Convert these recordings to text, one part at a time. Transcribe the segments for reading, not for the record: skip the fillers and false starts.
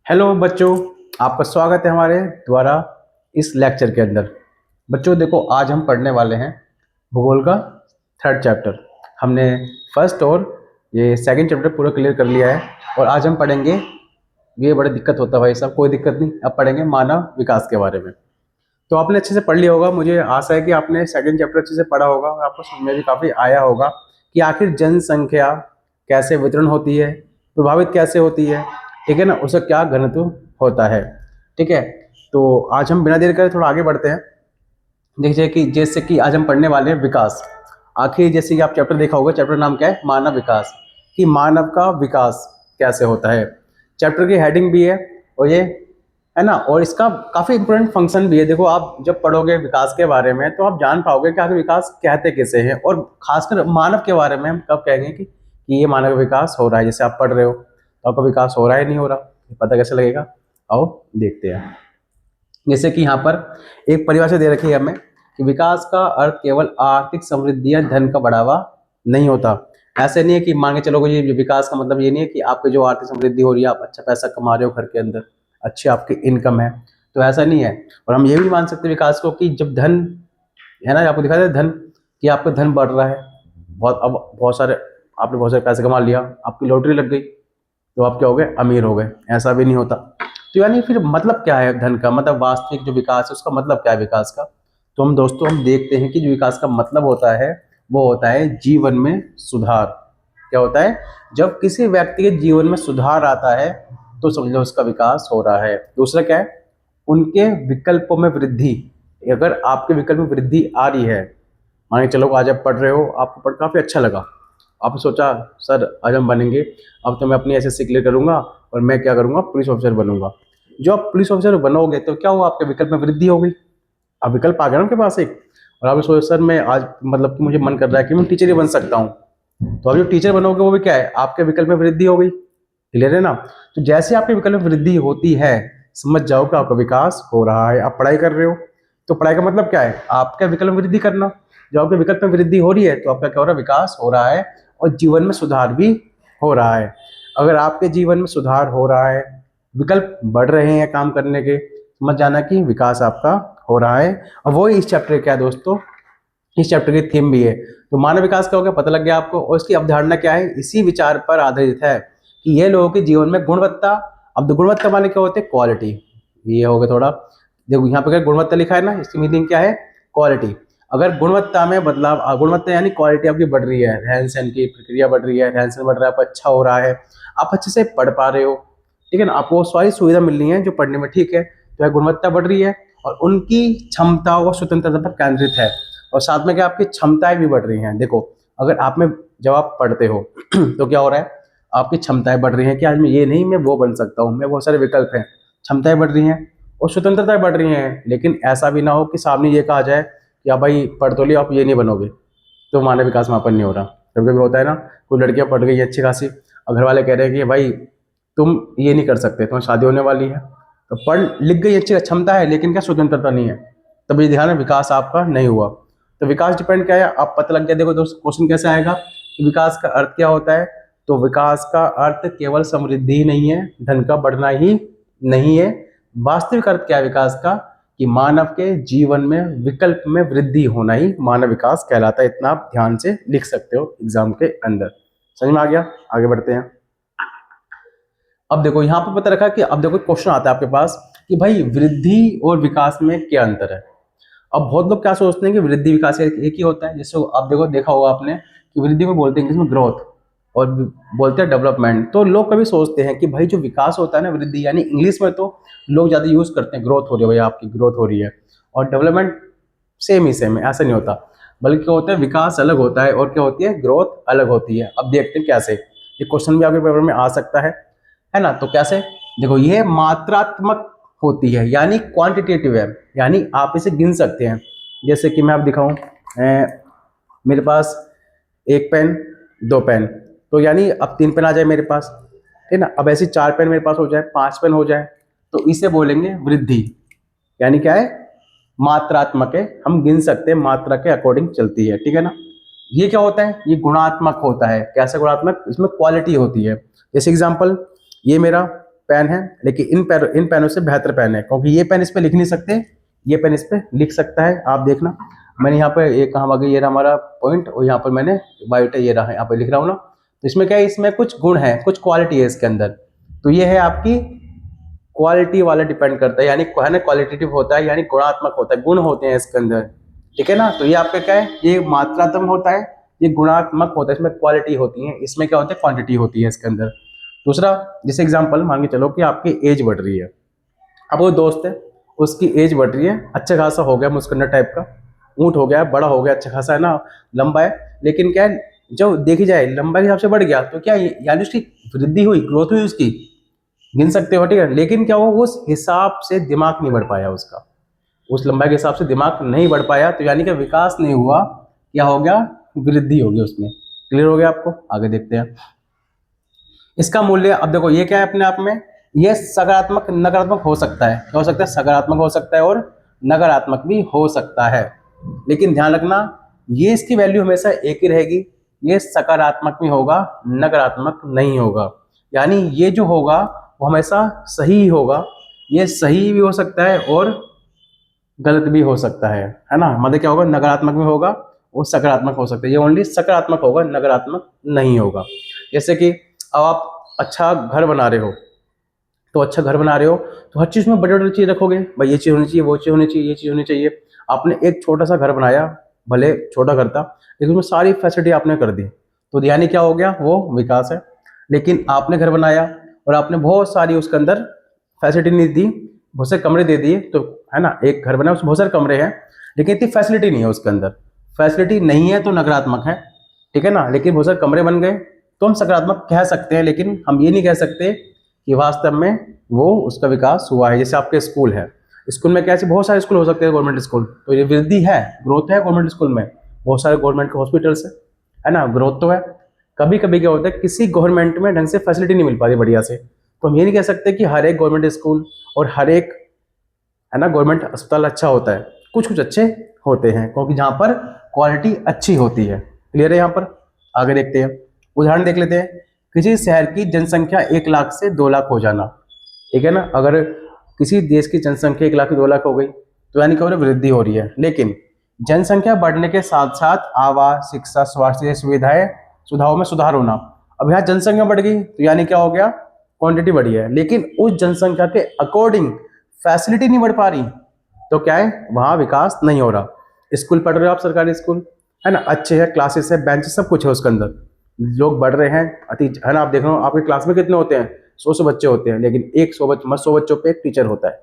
Hello बच्चों, आपका स्वागत है हमारे द्वारा इस लेक्चर के अंदर। बच्चों देखो, आज हम पढ़ने वाले हैं भूगोल का थर्ड चैप्टर। हमने फर्स्ट और ये सेकंड चैप्टर पूरा क्लियर कर लिया है और आज हम पढ़ेंगे, ये बड़ी दिक्कत होता है भाई साहब, कोई दिक्कत नहीं, अब पढ़ेंगे मानव विकास के बारे में। तो आपने अच्छे से पढ़ लिया होगा, मुझे आशा है कि आपने सेकंड चैप्टर अच्छे से पढ़ा होगा और आपको समझ में भी काफ़ी आया होगा कि आखिर जनसंख्या कैसे वितरण होती है, प्रभावित कैसे होती है, ठीक है ना, उसका क्या घनत्व होता है। ठीक है, तो आज हम बिना देर करे थोड़ा आगे बढ़ते हैं। देखिए कि जैसे कि आज हम पढ़ने वाले हैं विकास। आखिर जैसे कि आप चैप्टर देखा होगा, चैप्टर नाम क्या है, मानव विकास, कि मानव का विकास कैसे होता है। चैप्टर की हेडिंग भी है और ये है ना, और इसका काफी इंपॉर्टेंट फंक्शन भी है। देखो, आप जब पढ़ोगे विकास के बारे में तो आप जान पाओगे कि आखिर विकास कहते किसे हैं, और खासकर मानव के बारे में हम कब कहेंगे कि ये मानव विकास हो रहा है। जैसे आप पढ़ रहे हो तो आपका विकास हो रहा है नहीं हो रहा, पता कैसे लगेगा, आओ देखते हैं। जैसे कि यहाँ पर एक परिभाषा दे रखी है हमें कि विकास का अर्थ केवल आर्थिक समृद्धि या धन का बढ़ावा नहीं होता। ऐसे नहीं है कि मान के चलोगे ये विकास का मतलब ये नहीं है कि आपकी जो आर्थिक समृद्धि हो रही है, आप अच्छा पैसा कमा रहे हो घर के अंदर, अच्छी आपकी इनकम है, तो ऐसा नहीं है। और हम ये भी मान सकते हैं विकास को कि जब धन है ना, आपको दिखाई दे धन, कि आपका धन बढ़ रहा है बहुत, अब बहुत सारे आपने बहुत सारे पैसे कमा लिया, आपकी लॉटरी लग गई तो आप क्या हो गए, अमीर हो गए, ऐसा भी नहीं होता। तो यानी फिर मतलब क्या है धन का, मतलब वास्तविक जो विकास है उसका मतलब क्या है विकास का। तो हम दोस्तों हम देखते हैं कि जो विकास का मतलब होता है वो होता है जीवन में सुधार। क्या होता है, जब किसी व्यक्ति के जीवन में सुधार आता है तो समझ लो उसका विकास हो रहा है। दूसरा क्या है, उनके विकल्पों में वृद्धि। अगर आपके विकल्प में वृद्धि आ रही है, मान के चलो आज आप पढ़ रहे हो, आपको पढ़ काफ़ी अच्छा लगा, आपने सोचा सर आज हम बनेंगे, अब तो मैं अपनी एसएससी क्लियर करूंगा और मैं क्या करूंगा, पुलिस ऑफिसर बनूंगा। जो आप पुलिस ऑफिसर बनोगे तो क्या हुआ, आपके विकल्प में वृद्धि हो गई, अब विकल्प आ गया ना आपके पास एक, और आपने सोचा सर मैं आज मतलब कि मुझे मन कर रहा है कि मैं टीचर ही बन सकता हूँ, तो अब जो टीचर बनोगे वो भी क्या है, आपके विकल्प में वृद्धि हो गई। क्लियर है ना। तो जैसे आपके विकल्प में वृद्धि होती है, समझ जाओ कि आपका विकास हो रहा है। आप पढ़ाई कर रहे हो तो पढ़ाई का मतलब क्या है, आपका विकल्प में वृद्धि करना। जब आपके विकल्प में वृद्धि हो रही है तो आपका क्या हो रहा है, विकास हो रहा है और जीवन में सुधार भी हो रहा है। अगर आपके जीवन में सुधार हो रहा है, विकल्प बढ़ रहे हैं काम करने के, समझ जाना कि विकास आपका हो रहा है। और वो इस चैप्टर क्या है दोस्तों, इस चैप्टर की थीम भी है। तो मानव विकास क्या हो गया, पता लग गया आपको, और इसकी अवधारणा क्या है, इसी विचार पर आधारित है कि ये लोगों के जीवन में गुणवत्ता। अब गुणवत्ता माने क्या होते हैं, क्वालिटी। ये हो गया थोड़ा, देखो यहाँ पे क्या गुणवत्ता लिखा है ना, इसकी मीनिंग क्या है, क्वालिटी। अगर गुणवत्ता में बदलाव, गुणवत्ता यानी क्वालिटी आपकी बढ़ रही है, रहन सहन की प्रक्रिया बढ़ रही है, रहन सहन बढ़ रहा है, आपका अच्छा हो रहा है, आप अच्छे से पढ़ पा रहे हो, ठीक है ना, आपको सारी सुविधा मिल रही है जो पढ़ने में ठीक है, तो गुणवत्ता बढ़ रही है। और उनकी क्षमता और स्वतंत्रता पर केंद्रित है, और साथ में क्या आपकी क्षमताएं भी बढ़ रही हैं। देखो, अगर आप में जब आप पढ़ते हो तो क्या हो रहा है, आपकी क्षमताएं बढ़ रही हैं कि आज मैं ये नहीं मैं वो बन सकता हूँ, मैं बहुत सारे विकल्प हैं, क्षमताएं बढ़ रही हैं और स्वतंत्रताएं बढ़ रही हैं। लेकिन ऐसा भी ना हो कि सामने ये कहा जाए कि आप भाई पढ़ तो लिया, आप ये नहीं बनोगे, तो मानव विकास मापन नहीं हो रहा। कभी कभी होता है ना, कोई लड़कियां पढ़ गई अच्छी खासी, और घर वाले कह रहे हैं कि भाई तुम ये नहीं कर सकते, तुम्हारी शादी होने वाली है, तो पढ़ लिख गई, अच्छी क्षमता है, लेकिन क्या स्वतंत्रता नहीं है, तब ये ध्यान है विकास आपका नहीं हुआ। तो विकास डिपेंड क्या है, आप पता लग गया। देखो दोस्त, क्वेश्चन कैसे आएगा कि विकास का अर्थ क्या होता है, तो विकास का अर्थ केवल समृद्धि ही नहीं है, धन का बढ़ना ही नहीं है। वास्तविक अर्थ क्या है विकास का, कि मानव के जीवन में विकल्प में वृद्धि होना ही मानव विकास कहलाता है। इतना आप ध्यान से लिख सकते हो एग्जाम के अंदर। समझ में आ गया, आगे बढ़ते हैं। अब देखो यहाँ पर पता रखा कि अब देखो क्वेश्चन आता है आपके पास कि भाई वृद्धि और विकास में क्या अंतर है। अब बहुत लोग क्या सोचते हैं कि वृद्धि विकास एक ही होता है। जैसे अब देखो, देखा होगा आपने कि वृद्धि को बोलते हैं इंग्लिश में ग्रोथ, और बोलते हैं डेवलपमेंट। तो लोग कभी सोचते हैं कि भाई जो विकास होता है ना, वृद्धि यानी इंग्लिश में तो लोग ज़्यादा यूज़ करते हैं, ग्रोथ हो रही है भैया आपकी, ग्रोथ हो रही है, और डेवलपमेंट सेम ही सेम है, ऐसा नहीं होता। बल्कि क्या होता है, विकास अलग होता है और क्या होती है, ग्रोथ अलग होती है। अब देखते हैं कैसे, ये क्वेश्चन भी आपके पेपर में आ सकता है ना। तो कैसे, देखो ये मात्रात्मक होती है, यानी क्वांटिटेटिव है, यानी आप इसे गिन सकते हैं। जैसे कि मैं आप दिखाऊं, मेरे पास एक पेन, दो पेन, तो यानी अब तीन पेन आ जाए मेरे पास, है ना। अब ऐसे चार पेन मेरे पास हो जाए, पांच पेन हो जाए, तो इसे बोलेंगे वृद्धि। यानी क्या है, मात्रात्मक है, हम गिन सकते हैं, मात्रा के अकॉर्डिंग चलती है, ठीक है ना। ये क्या होता है, ये गुणात्मक होता है। कैसे गुणात्मक, इसमें क्वालिटी होती है। जैसे एग्जांपल, ये मेरा पेन है, लेकिन इन पेनों से बेहतर पेन है, क्योंकि ये पेन इस पे लिख नहीं सकते, ये पेन इस पे लिख सकता है। आप देखना, मैंने यहाँ पे एक कहाँ आगे, ये रहा हमारा पॉइंट, और यहाँ पर मैंने वाइट है, ये रहा, यहाँ पे लिख रहा हूँ ना। तो इसमें क्या है, इसमें कुछ गुण है, कुछ क्वालिटी है इसके अंदर। तो ये है आपकी क्वालिटी वाला, डिपेंड करता है, यानी है ना, क्वालिटेटिव होता है, यानी गुणात्मक होता है, गुण होते हैं इसके अंदर, ठीक है ना। तो ये आपका क्या है, ये मात्रात्मक होता है, ये गुणात्मक होता है, इसमें क्वालिटी होती है, इसमें क्या होता है, क्वांटिटी होती है इसके अंदर। दूसरा, जैसे एग्जांपल मान के चलो कि आपकी एज बढ़ रही है, अब वो दोस्त है, उसकी एज बढ़ रही है, अच्छा खासा हो गया, मुस्कुंडा टाइप का, ऊँट हो गया, बड़ा हो गया, अच्छा खासा है ना, लंबा है, लेकिन क्या है, जो देखी जाए लंबाई के हिसाब से बढ़ गया, तो क्या यानी उसकी वृद्धि हुई, ग्रोथ हुई उसकी, गिन सकते हो, ठीक है। लेकिन क्या वो उस हिसाब से दिमाग नहीं बढ़ पाया उसका, उस लंबाई के हिसाब से दिमाग नहीं बढ़ पाया, तो यानी कि विकास नहीं हुआ, क्या हो गया, वृद्धि होगी उसमें। क्लियर हो गया आपको, आगे देखते हैं इसका मूल्य। अब देखो ये क्या है, अपने आप में ये सकारात्मक नकारात्मक हो सकता है, क्या हो सकता है, सकारात्मक हो सकता है और नकारात्मक भी हो सकता है, लेकिन ध्यान रखना ये इसकी वैल्यू हमेशा एक ही रहेगी, ये सकारात्मक भी होगा, नकारात्मक नहीं होगा, यानी ये जो होगा वो हमेशा सही ही होगा, ये सही भी हो सकता है और गलत भी हो सकता है ना। मतलब क्या होगा, नकारात्मक भी होगा और सकारात्मक हो सकता है, ये ओनली सकारात्मक होगा, नकारात्मक नहीं होगा। जैसे कि अब आप अच्छा घर बना रहे हो, तो अच्छा घर बना रहे हो तो हर चीज़ में बड़ी बड़ी चीज़ रखोगे, भाई ये चीज़ होनी चाहिए, वो चीज़ होनी चाहिए, ये चीज़ होनी चाहिए। आपने एक छोटा सा घर बनाया, भले छोटा घर था, लेकिन उसमें सारी फैसिलिटी आपने कर दी, तो यानी क्या हो गया, वो विकास है। लेकिन आपने घर बनाया और आपने बहुत सारी उसके अंदर फैसिलिटी नहीं दी, बहुत से कमरे दे दिए, तो है ना, एक घर बना उसमें बहुत सारे कमरे हैं, लेकिन इतनी फैसिलिटी नहीं है उसके अंदर, फैसिलिटी नहीं है तो नकारात्मक है, ठीक है ना। लेकिन बहुत सारे कमरे बन गए तो हम सकारात्मक कह सकते हैं, लेकिन हम ये नहीं कह सकते कि वास्तव में वो उसका विकास हुआ है। जैसे आपके स्कूल है, स्कूल में कैसे बहुत सारे स्कूल हो सकते हैं, गवर्नमेंट स्कूल, तो ये वृद्धि है, ग्रोथ है गवर्नमेंट स्कूल में, बहुत सारे गवर्नमेंट के हॉस्पिटल्स है ना, ग्रोथ तो है। कभी कभी क्या होता है, किसी गवर्नमेंट में ढंग से फैसिलिटी नहीं मिल पाती बढ़िया से, तो हम ये नहीं कह सकते कि हर एक गवर्नमेंट स्कूल और हर एक है ना गवर्नमेंट अस्पताल अच्छा होता है, कुछ कुछ अच्छे होते हैं, क्योंकि जहाँ पर क्वालिटी अच्छी होती है। क्लियर है यहाँ पर, आगे देखते हैं, उदाहरण देख लेते हैं। किसी शहर की जनसंख्या 1 लाख से 2 लाख हो जाना, ठीक है ना। अगर किसी देश की जनसंख्या 1 लाख से 2 लाख हो गई, तो यानी कि वृद्धि हो रही है, लेकिन जनसंख्या बढ़ने के साथ साथ आवास, शिक्षा, स्वास्थ्य सुविधाएं सुविधाओं में सुधार होना। अब यहाँ जनसंख्या बढ़ गई, तो यानी क्या हो गया, क्वांटिटी बढ़ी है, लेकिन उस जनसंख्या के अकॉर्डिंग फैसिलिटी नहीं बढ़ पा रही, तो क्या है, वहाँ विकास नहीं हो रहा। स्कूल पढ़ रहे हो आप, सरकारी स्कूल है ना, अच्छे है, क्लासेस है, बेंच, सब कुछ है उसके अंदर, लोग बढ़ रहे हैं अति, है ना। आप देख रहे हो आपके क्लास में कितने होते हैं, 100 बच्चे होते हैं, लेकिन 100 बच्चों पे एक टीचर होता है,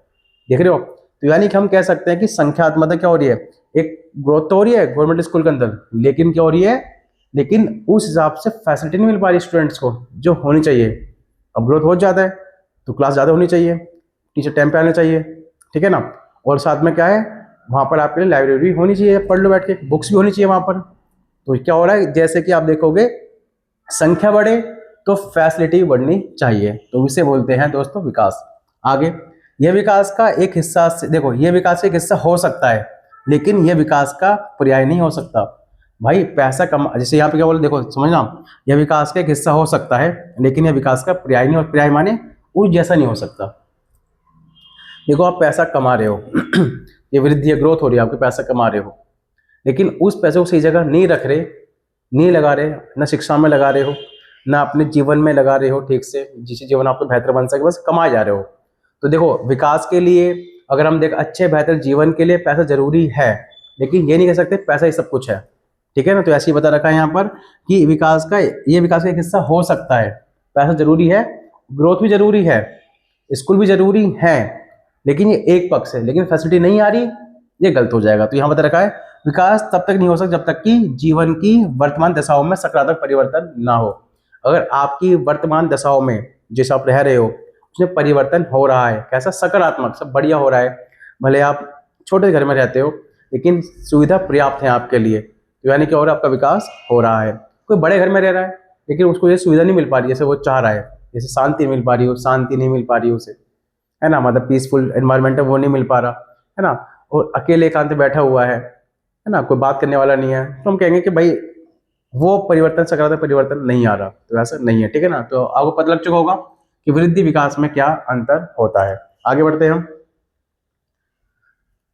देख रहे हो। तो यानी कि हम कह सकते हैं कि संख्यात्मक क्या हो रही है, एक ग्रोथ तो हो रही है गवर्नमेंट स्कूल के अंदर, लेकिन क्या हो रही है, लेकिन उस हिसाब से फैसिलिटी नहीं मिल पा रही स्टूडेंट्स को जो होनी चाहिए। अब ग्रोथ बहुत ज़्यादा है तो क्लास ज़्यादा होनी चाहिए, टीचर टाइम पे आना चाहिए, ठीक है ना। और साथ में क्या है, वहाँ पर आपके लिए लाइब्रेरी होनी चाहिए, पढ़ लो बैठ के, बुक्स भी होनी चाहिए वहाँ पर। तो क्या हो रहा है, जैसे कि आप देखोगे संख्या बढ़े तो फैसिलिटी बढ़नी चाहिए, तो इसे बोलते हैं दोस्तों विकास। आगे, यह विकास का एक हिस्सा से देखो, यह विकास का एक हिस्सा हो सकता है, लेकिन यह विकास का पर्याय नहीं हो सकता। भाई पैसा कम, जैसे यहाँ पे क्या बोले, देखो समझना, यह विकास का एक हिस्सा हो सकता है, लेकिन यह विकास का पर्याय नहीं, और पर्याय माने उस जैसा नहीं हो सकता। देखो आप पैसा कमा रहे हो ये वृद्धि है, ग्रोथ हो रही है, आपके पैसा कमा रहे हो, लेकिन उस पैसे को सही जगह नहीं रख रहे, नहीं लगा रहे, ना शिक्षा में लगा रहे हो, ना अपने जीवन में लगा रहे हो ठीक से, जिससे जीवन आपको बेहतर बन सके, बस कमाए जा रहे हो। तो देखो विकास के लिए, अगर हम देख अच्छे बेहतर जीवन के लिए पैसा जरूरी है, लेकिन ये नहीं कह सकते पैसा ही सब कुछ है, ठीक है ना। तो ऐसे ही बता रखा है यहाँ पर कि विकास का, ये विकास का एक हिस्सा हो सकता है, पैसा जरूरी है, ग्रोथ भी जरूरी है, स्कूल भी जरूरी है, लेकिन ये एक पक्ष है, लेकिन फैसिलिटी नहीं आ रही, ये गलत हो जाएगा। तो यहाँ बता रखा है विकास तब तक नहीं हो सकता जब तक कि जीवन की वर्तमान दशाओं में सकारात्मक परिवर्तन ना हो। अगर आपकी वर्तमान दशाओं में जैसे आप रह रहे हो उसमें परिवर्तन हो रहा है, कैसा, सकारात्मक, सब बढ़िया हो रहा है, भले आप छोटे घर में रहते हो लेकिन सुविधा पर्याप्त है आपके लिए, तो यानी कि और आपका विकास हो रहा है। कोई बड़े घर में रह रहा है लेकिन उसको ये सुविधा नहीं मिल पा रही जैसे वो चाह रहा है, जैसे शांति मिल पा रही हो, शांति नहीं मिल पा रही उसे, है ना, मतलब पीसफुल एनवायरनमेंट है वो नहीं मिल पा रहा, है ना, और अकेले एकांत में बैठा हुआ है ना, कोई बात करने वाला नहीं है, तो हम कहेंगे कि भाई वो परिवर्तन, सकारात्मक परिवर्तन नहीं आ रहा, तो ऐसा नहीं है, ठीक है ना। तो आपको पता लग चुका होगा कि वृद्धि विकास में क्या अंतर होता है। आगे बढ़ते हैं हम।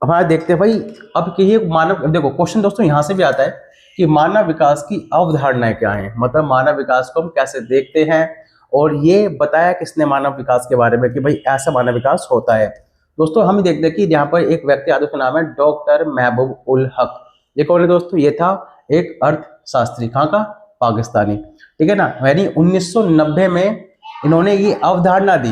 हमारा देखते हैं भाई, अब कि ये मानव, देखो क्वेश्चन दोस्तों यहाँ से भी आता है कि मानव विकास की अवधारणाएं क्या हैं, मतलब मानव विकास को हम कैसे देखते हैं, और ये बताया किसने मानव विकास के बारे में कि भाई ऐसा मानव विकास होता है। दोस्तों हम देखते हैं कि यहाँ पर एक व्यक्ति आता है, उसका नाम है डॉक्टर महबूब उल हक। ये कौन है दोस्तों? ये था एक अर्थशास्त्री, कहाँ का? पाकिस्तानी, ठीक है ना। यानी 1990 में इन्होंने ये अवधारणा दी,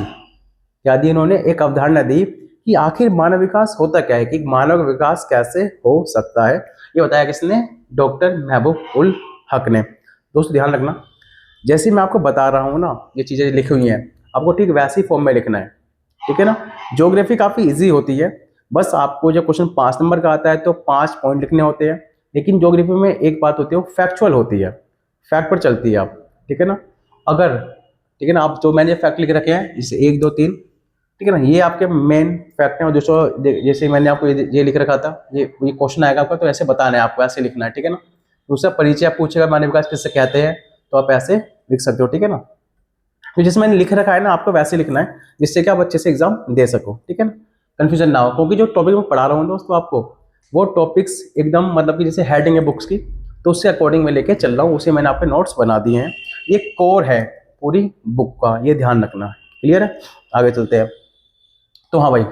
क्या दी इन्होंने? एक अवधारणा दी कि आखिर मानव विकास होता क्या है, कि मानव विकास कैसे हो सकता है। ये बताया किसने? डॉक्टर महबूब उल हक ने। दोस्तों ध्यान रखना, जैसे मैं आपको बता रहा हूँ ना, ये चीजें लिखी हुई हैं, आपको ठीक वैसी फॉर्म में लिखना है, ठीक है ना। ज्योग्राफी काफी इजी होती है, बस आपको जब क्वेश्चन 5 नंबर का आता है तो 5 पॉइंट लिखने होते हैं। लेकिन ज्योग्राफी में एक बात होती है, वो फैक्चुअल होती है, फैक्ट पर चलती है आप, ठीक है ना। अगर, ठीक है ना, आप जो मैंने फैक्ट लिख रखे हैं जैसे 1 2 3, ठीक है ना, ये आपके मेन फैक्ट हैं। और दोस्तों जैसे मैंने आपको ये लिख रखा था, ये क्वेश्चन आएगा आपका, तो ऐसे बताना है आपको, ऐसे लिखना है, ठीक है ना। दूसरा परिचय आप पूछेगा मानव विकास किससे कहते हैं, तो आप ऐसे लिख सकते हो, ठीक है ना। तो जैसे मैंने लिख रखा है ना, आपको वैसे लिखना है, जिससे कि आप अच्छे से एग्जाम दे सको, ठीक है ना, कंफ्यूजन ना हो। क्योंकि जो टॉपिक मैं पढ़ा रहा हूँ दोस्तों आपको, वो टॉपिक्स एकदम मतलब कि जैसे हेडिंग है बुक्स की, तो उससे अकॉर्डिंग मैं लेके चल रहा हूँ, उसे मैंने आपके नोट्स बना दिए हैं। ये कोर है पूरी बुक का, ये ध्यान रखना। क्लियर है? आगे चलते हैं। तो हाँ भाई,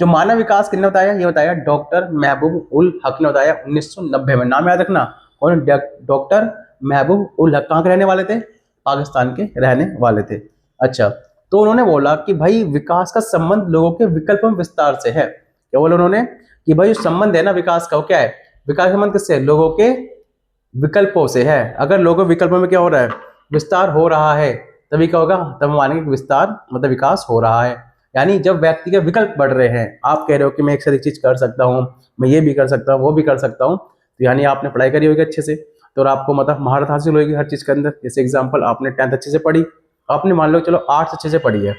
जो मानव विकास किसने बताया? ये बताया डॉक्टर महबूब उल हक ने बताया 1990 में। नाम याद रखना, कौन? डॉक्टर महबूब उल हक। कहाँ के रहने वाले थे? पाकिस्तान के रहने वाले थे। अच्छा, तो उन्होंने बोला कि भाई विकास का संबंध लोगों के विकल्पों में विस्तार से है। क्या बोला उन्होंने? कि भाई जो संबंध है ना विकास का, वो क्या है? विकास का संबंध किससे? लोगों के विकल्पों से है। अगर लोगों के विकल्पों में क्या हो रहा है? विस्तार हो रहा है, तभी क्या होगा? तब हम मानेंगे कि विस्तार मतलब विकास हो रहा है। यानी जब व्यक्ति के विकल्प बढ़ रहे हैं, आप कह रहे हो कि मैं एक से एक चीज कर सकता हूँ, मैं ये भी कर सकता हूँ, वो भी कर सकता हूँ, तो यानी आपने पढ़ाई करी होगी अच्छे से, तो आपको मतलब महारत हासिल होगी हर चीज के अंदर। जैसे एग्जाम्पल, आपने 10th अच्छे से पढ़ी, आपने मान लो चलो आर्ट्स अच्छे से पढ़ी है,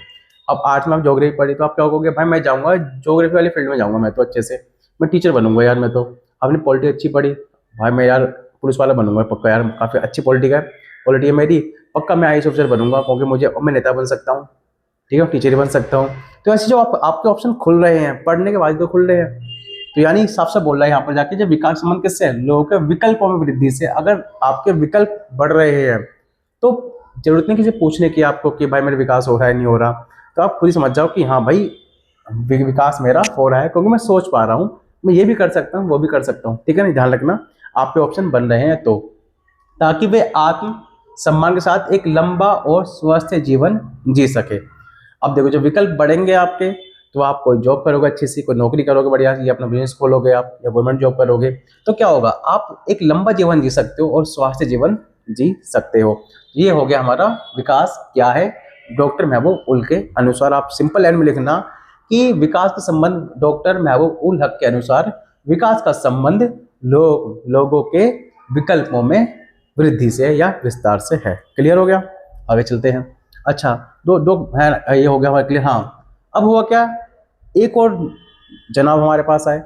अब आर्ट्स में आप ज्योग्राफी पढ़ी, तो आप क्या कहोगे? भाई मैं जाऊंगा ज्योग्राफी वाली फील्ड में जाऊंगा, मैं तो अच्छे से, मैं टीचर बनूंगा यार मैं तो। आपने पॉलिटी अच्छी पढ़ी, भाई मैं यार पुलिस वाला बनूंगा पक्का यार, काफी अच्छी पॉलिटी है, पॉलिटी है मेरी, पक्का मैं IAS ऑफिसर बनूंगा, क्योंकि मुझे, मैं नेता बन सकता हूँ, ठीक है, टीचर बन सकता हूँ। तो ऐसे जो आपके ऑप्शन खुल रहे हैं, पढ़ने के बाद तो खुल रहे हैं, तो यानी साफ साफ बोल रहा है यहाँ पर जाके, जब विकास संबंध किससे है? लोगों के विकल्पों में वृद्धि से। अगर आपके विकल्प बढ़ रहे हैं, तो जरूरत नहीं किसी पूछने की आपको कि भाई मेरा विकास हो रहा है नहीं हो रहा, तो आप खुद ही समझ जाओ कि हाँ भाई विकास मेरा हो रहा है, क्योंकि मैं सोच पा रहा हूँ, मैं ये भी कर सकता हूँ, वो भी कर सकता हूँ, ठीक है ना। ध्यान रखना, आपके ऑप्शन बन रहे हैं तो, ताकि वे आत्म सम्मान के साथ एक लंबा और स्वस्थ जीवन जी सके। अब देखो, जब विकल्प बढ़ेंगे आपके, तो आप कोई जॉब करोगे अच्छी सी, कोई नौकरी करोगे बढ़िया, या अपना बिजनेस खोलोगे आप, या गवर्नमेंट जॉब करोगे, तो क्या होगा? आप एक लंबा जीवन जी सकते हो और स्वास्थ्य जीवन जी सकते हो। ये हो गया हमारा विकास क्या है डॉक्टर महबूब उल के अनुसार। आप सिंपल एंड में लिखना कि विकास का संबंध डॉक्टर महबूब उल हक के अनुसार, विकास का संबंध लोगों के विकल्पों में वृद्धि से या विस्तार से है। क्लियर हो गया? आगे चलते हैं। अच्छा, दो दो है, ये हो गया हमारा क्लियर। हाँ, अब हुआ क्या, एक और जनाब हमारे पास आए,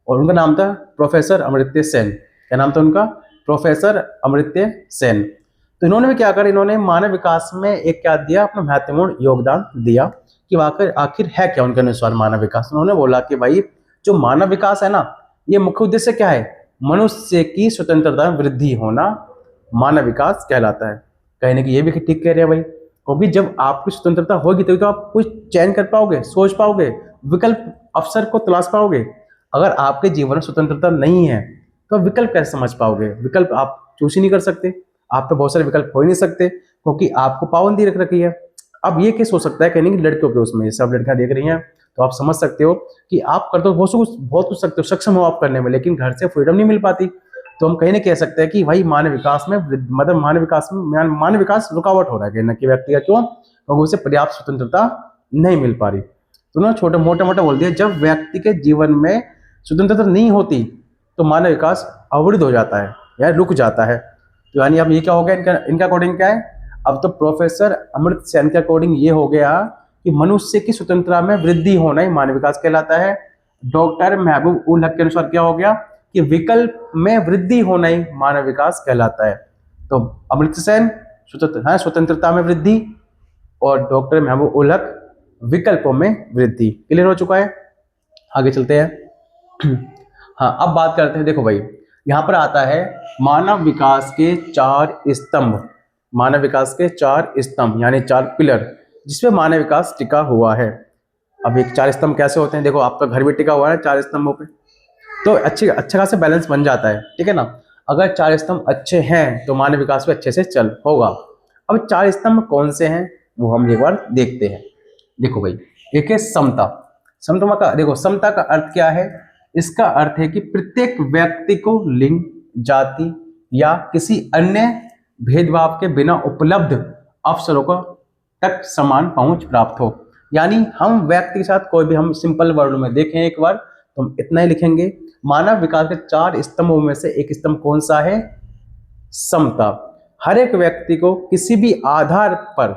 और उनका नाम था प्रोफेसर अमर्त्य सेन। क्या नाम था उनका? प्रोफेसर अमर्त्य सेन। तो इन्होंने भी क्या करा, इन्होंने मानव विकास में एक क्या दिया, अपना महत्वपूर्ण योगदान दिया कि आखिर है क्या उनके अनुसार मानव विकास। उन्होंने बोला कि भाई जो मानव विकास है ना, ये मुख्य उद्देश्य क्या है? मनुष्य की स्वतंत्रता में वृद्धि होना मानव विकास कहलाता है। कहने की ये भी ठीक कह रहे हैं भाई, क्योंकि जब आपकी स्वतंत्रता होगी तभी तो आप कुछ चयन कर पाओगे, सोच पाओगे, विकल्प अवसर को तलाश पाओगे। अगर आपके जीवन में स्वतंत्रता नहीं है, तो आप विकल्प कैसे समझ पाओगे? विकल्प आप चूज ही नहीं कर सकते, आप पे बहुत सारे विकल्प हो ही नहीं सकते, क्योंकि आपको पाबंदी रख रखी है। अब ये केस हो सकता है कहने की लड़कियों के उसमें, सब लड़कियां देख रही हैं, तो आप समझ सकते हो कि आप कर दो बहुत कुछ सकते हो, सक्षम हो आप करने में, लेकिन घर से फ्रीडम नहीं मिल पाती। तो हम कहीं ना कह सकते हैं कि भाई मानव विकास में मतलब मानव विकास रुकावट हो रहा है कहना कि व्यक्ति का। क्यों? क्योंकि उसे पर्याप्त स्वतंत्रता नहीं मिल पा रही। तो उन्होंने छोटे मोटा मोटा बोल दिया, जब व्यक्ति के जीवन में स्वतंत्रता नहीं होती, तो मानव विकास अवरुद्ध हो जाता है या रुक जाता है। तो यानी अब ये क्या हो गया, इनका अकॉर्डिंग क्या है? अब तो प्रोफेसर अमर्त्य सेन के अकॉर्डिंग ये हो गया कि मनुष्य की स्वतंत्रता में वृद्धि होना ही मानव विकास कहलाता है। डॉक्टर महबूब उल हक के अनुसार क्या हो गया कि विकल्प में वृद्धि होना ही मानव विकास कहलाता है। तो अमर्त्य सेन स्वतंत्रता में वृद्धि, और डॉक्टर महबूब-उल-हक विकल्पों में वृद्धि। क्लियर हो चुका है। आगे चलते हैं। हाँ, अब बात करते हैं। देखो भाई, यहाँ पर आता है मानव विकास के 4 स्तंभ। मानव विकास के 4 स्तंभ यानी 4 पिलर जिसपे मानव विकास टिका हुआ है। अब एक 4 स्तंभ कैसे होते हैं? देखो, आपका घर भी टिका हुआ है 4 स्तंभों पे, तो अच्छा खासा बैलेंस बन जाता है। ठीक है ना। अगर 4 स्तंभ अच्छे हैं तो मानव विकास भी अच्छे से चल होगा। अब 4 स्तंभ कौन से हैं वो हम एक बार देखते हैं। देखो भाई, एक है समता। समता का देखो, समता का अर्थ क्या है? इसका अर्थ है कि प्रत्येक व्यक्ति को लिंग, जाति या किसी अन्य भेदभाव के बिना उपलब्ध अवसरों का तक समान पहुंच प्राप्त हो। यानी हम व्यक्ति के साथ कोई भी, हम सिंपल वर्ड में देखें एक बार तो हम इतना ही लिखेंगे, मानव विकास के 4 स्तंभों में से एक स्तंभ कौन सा है? समता। हर एक व्यक्ति को किसी भी आधार पर,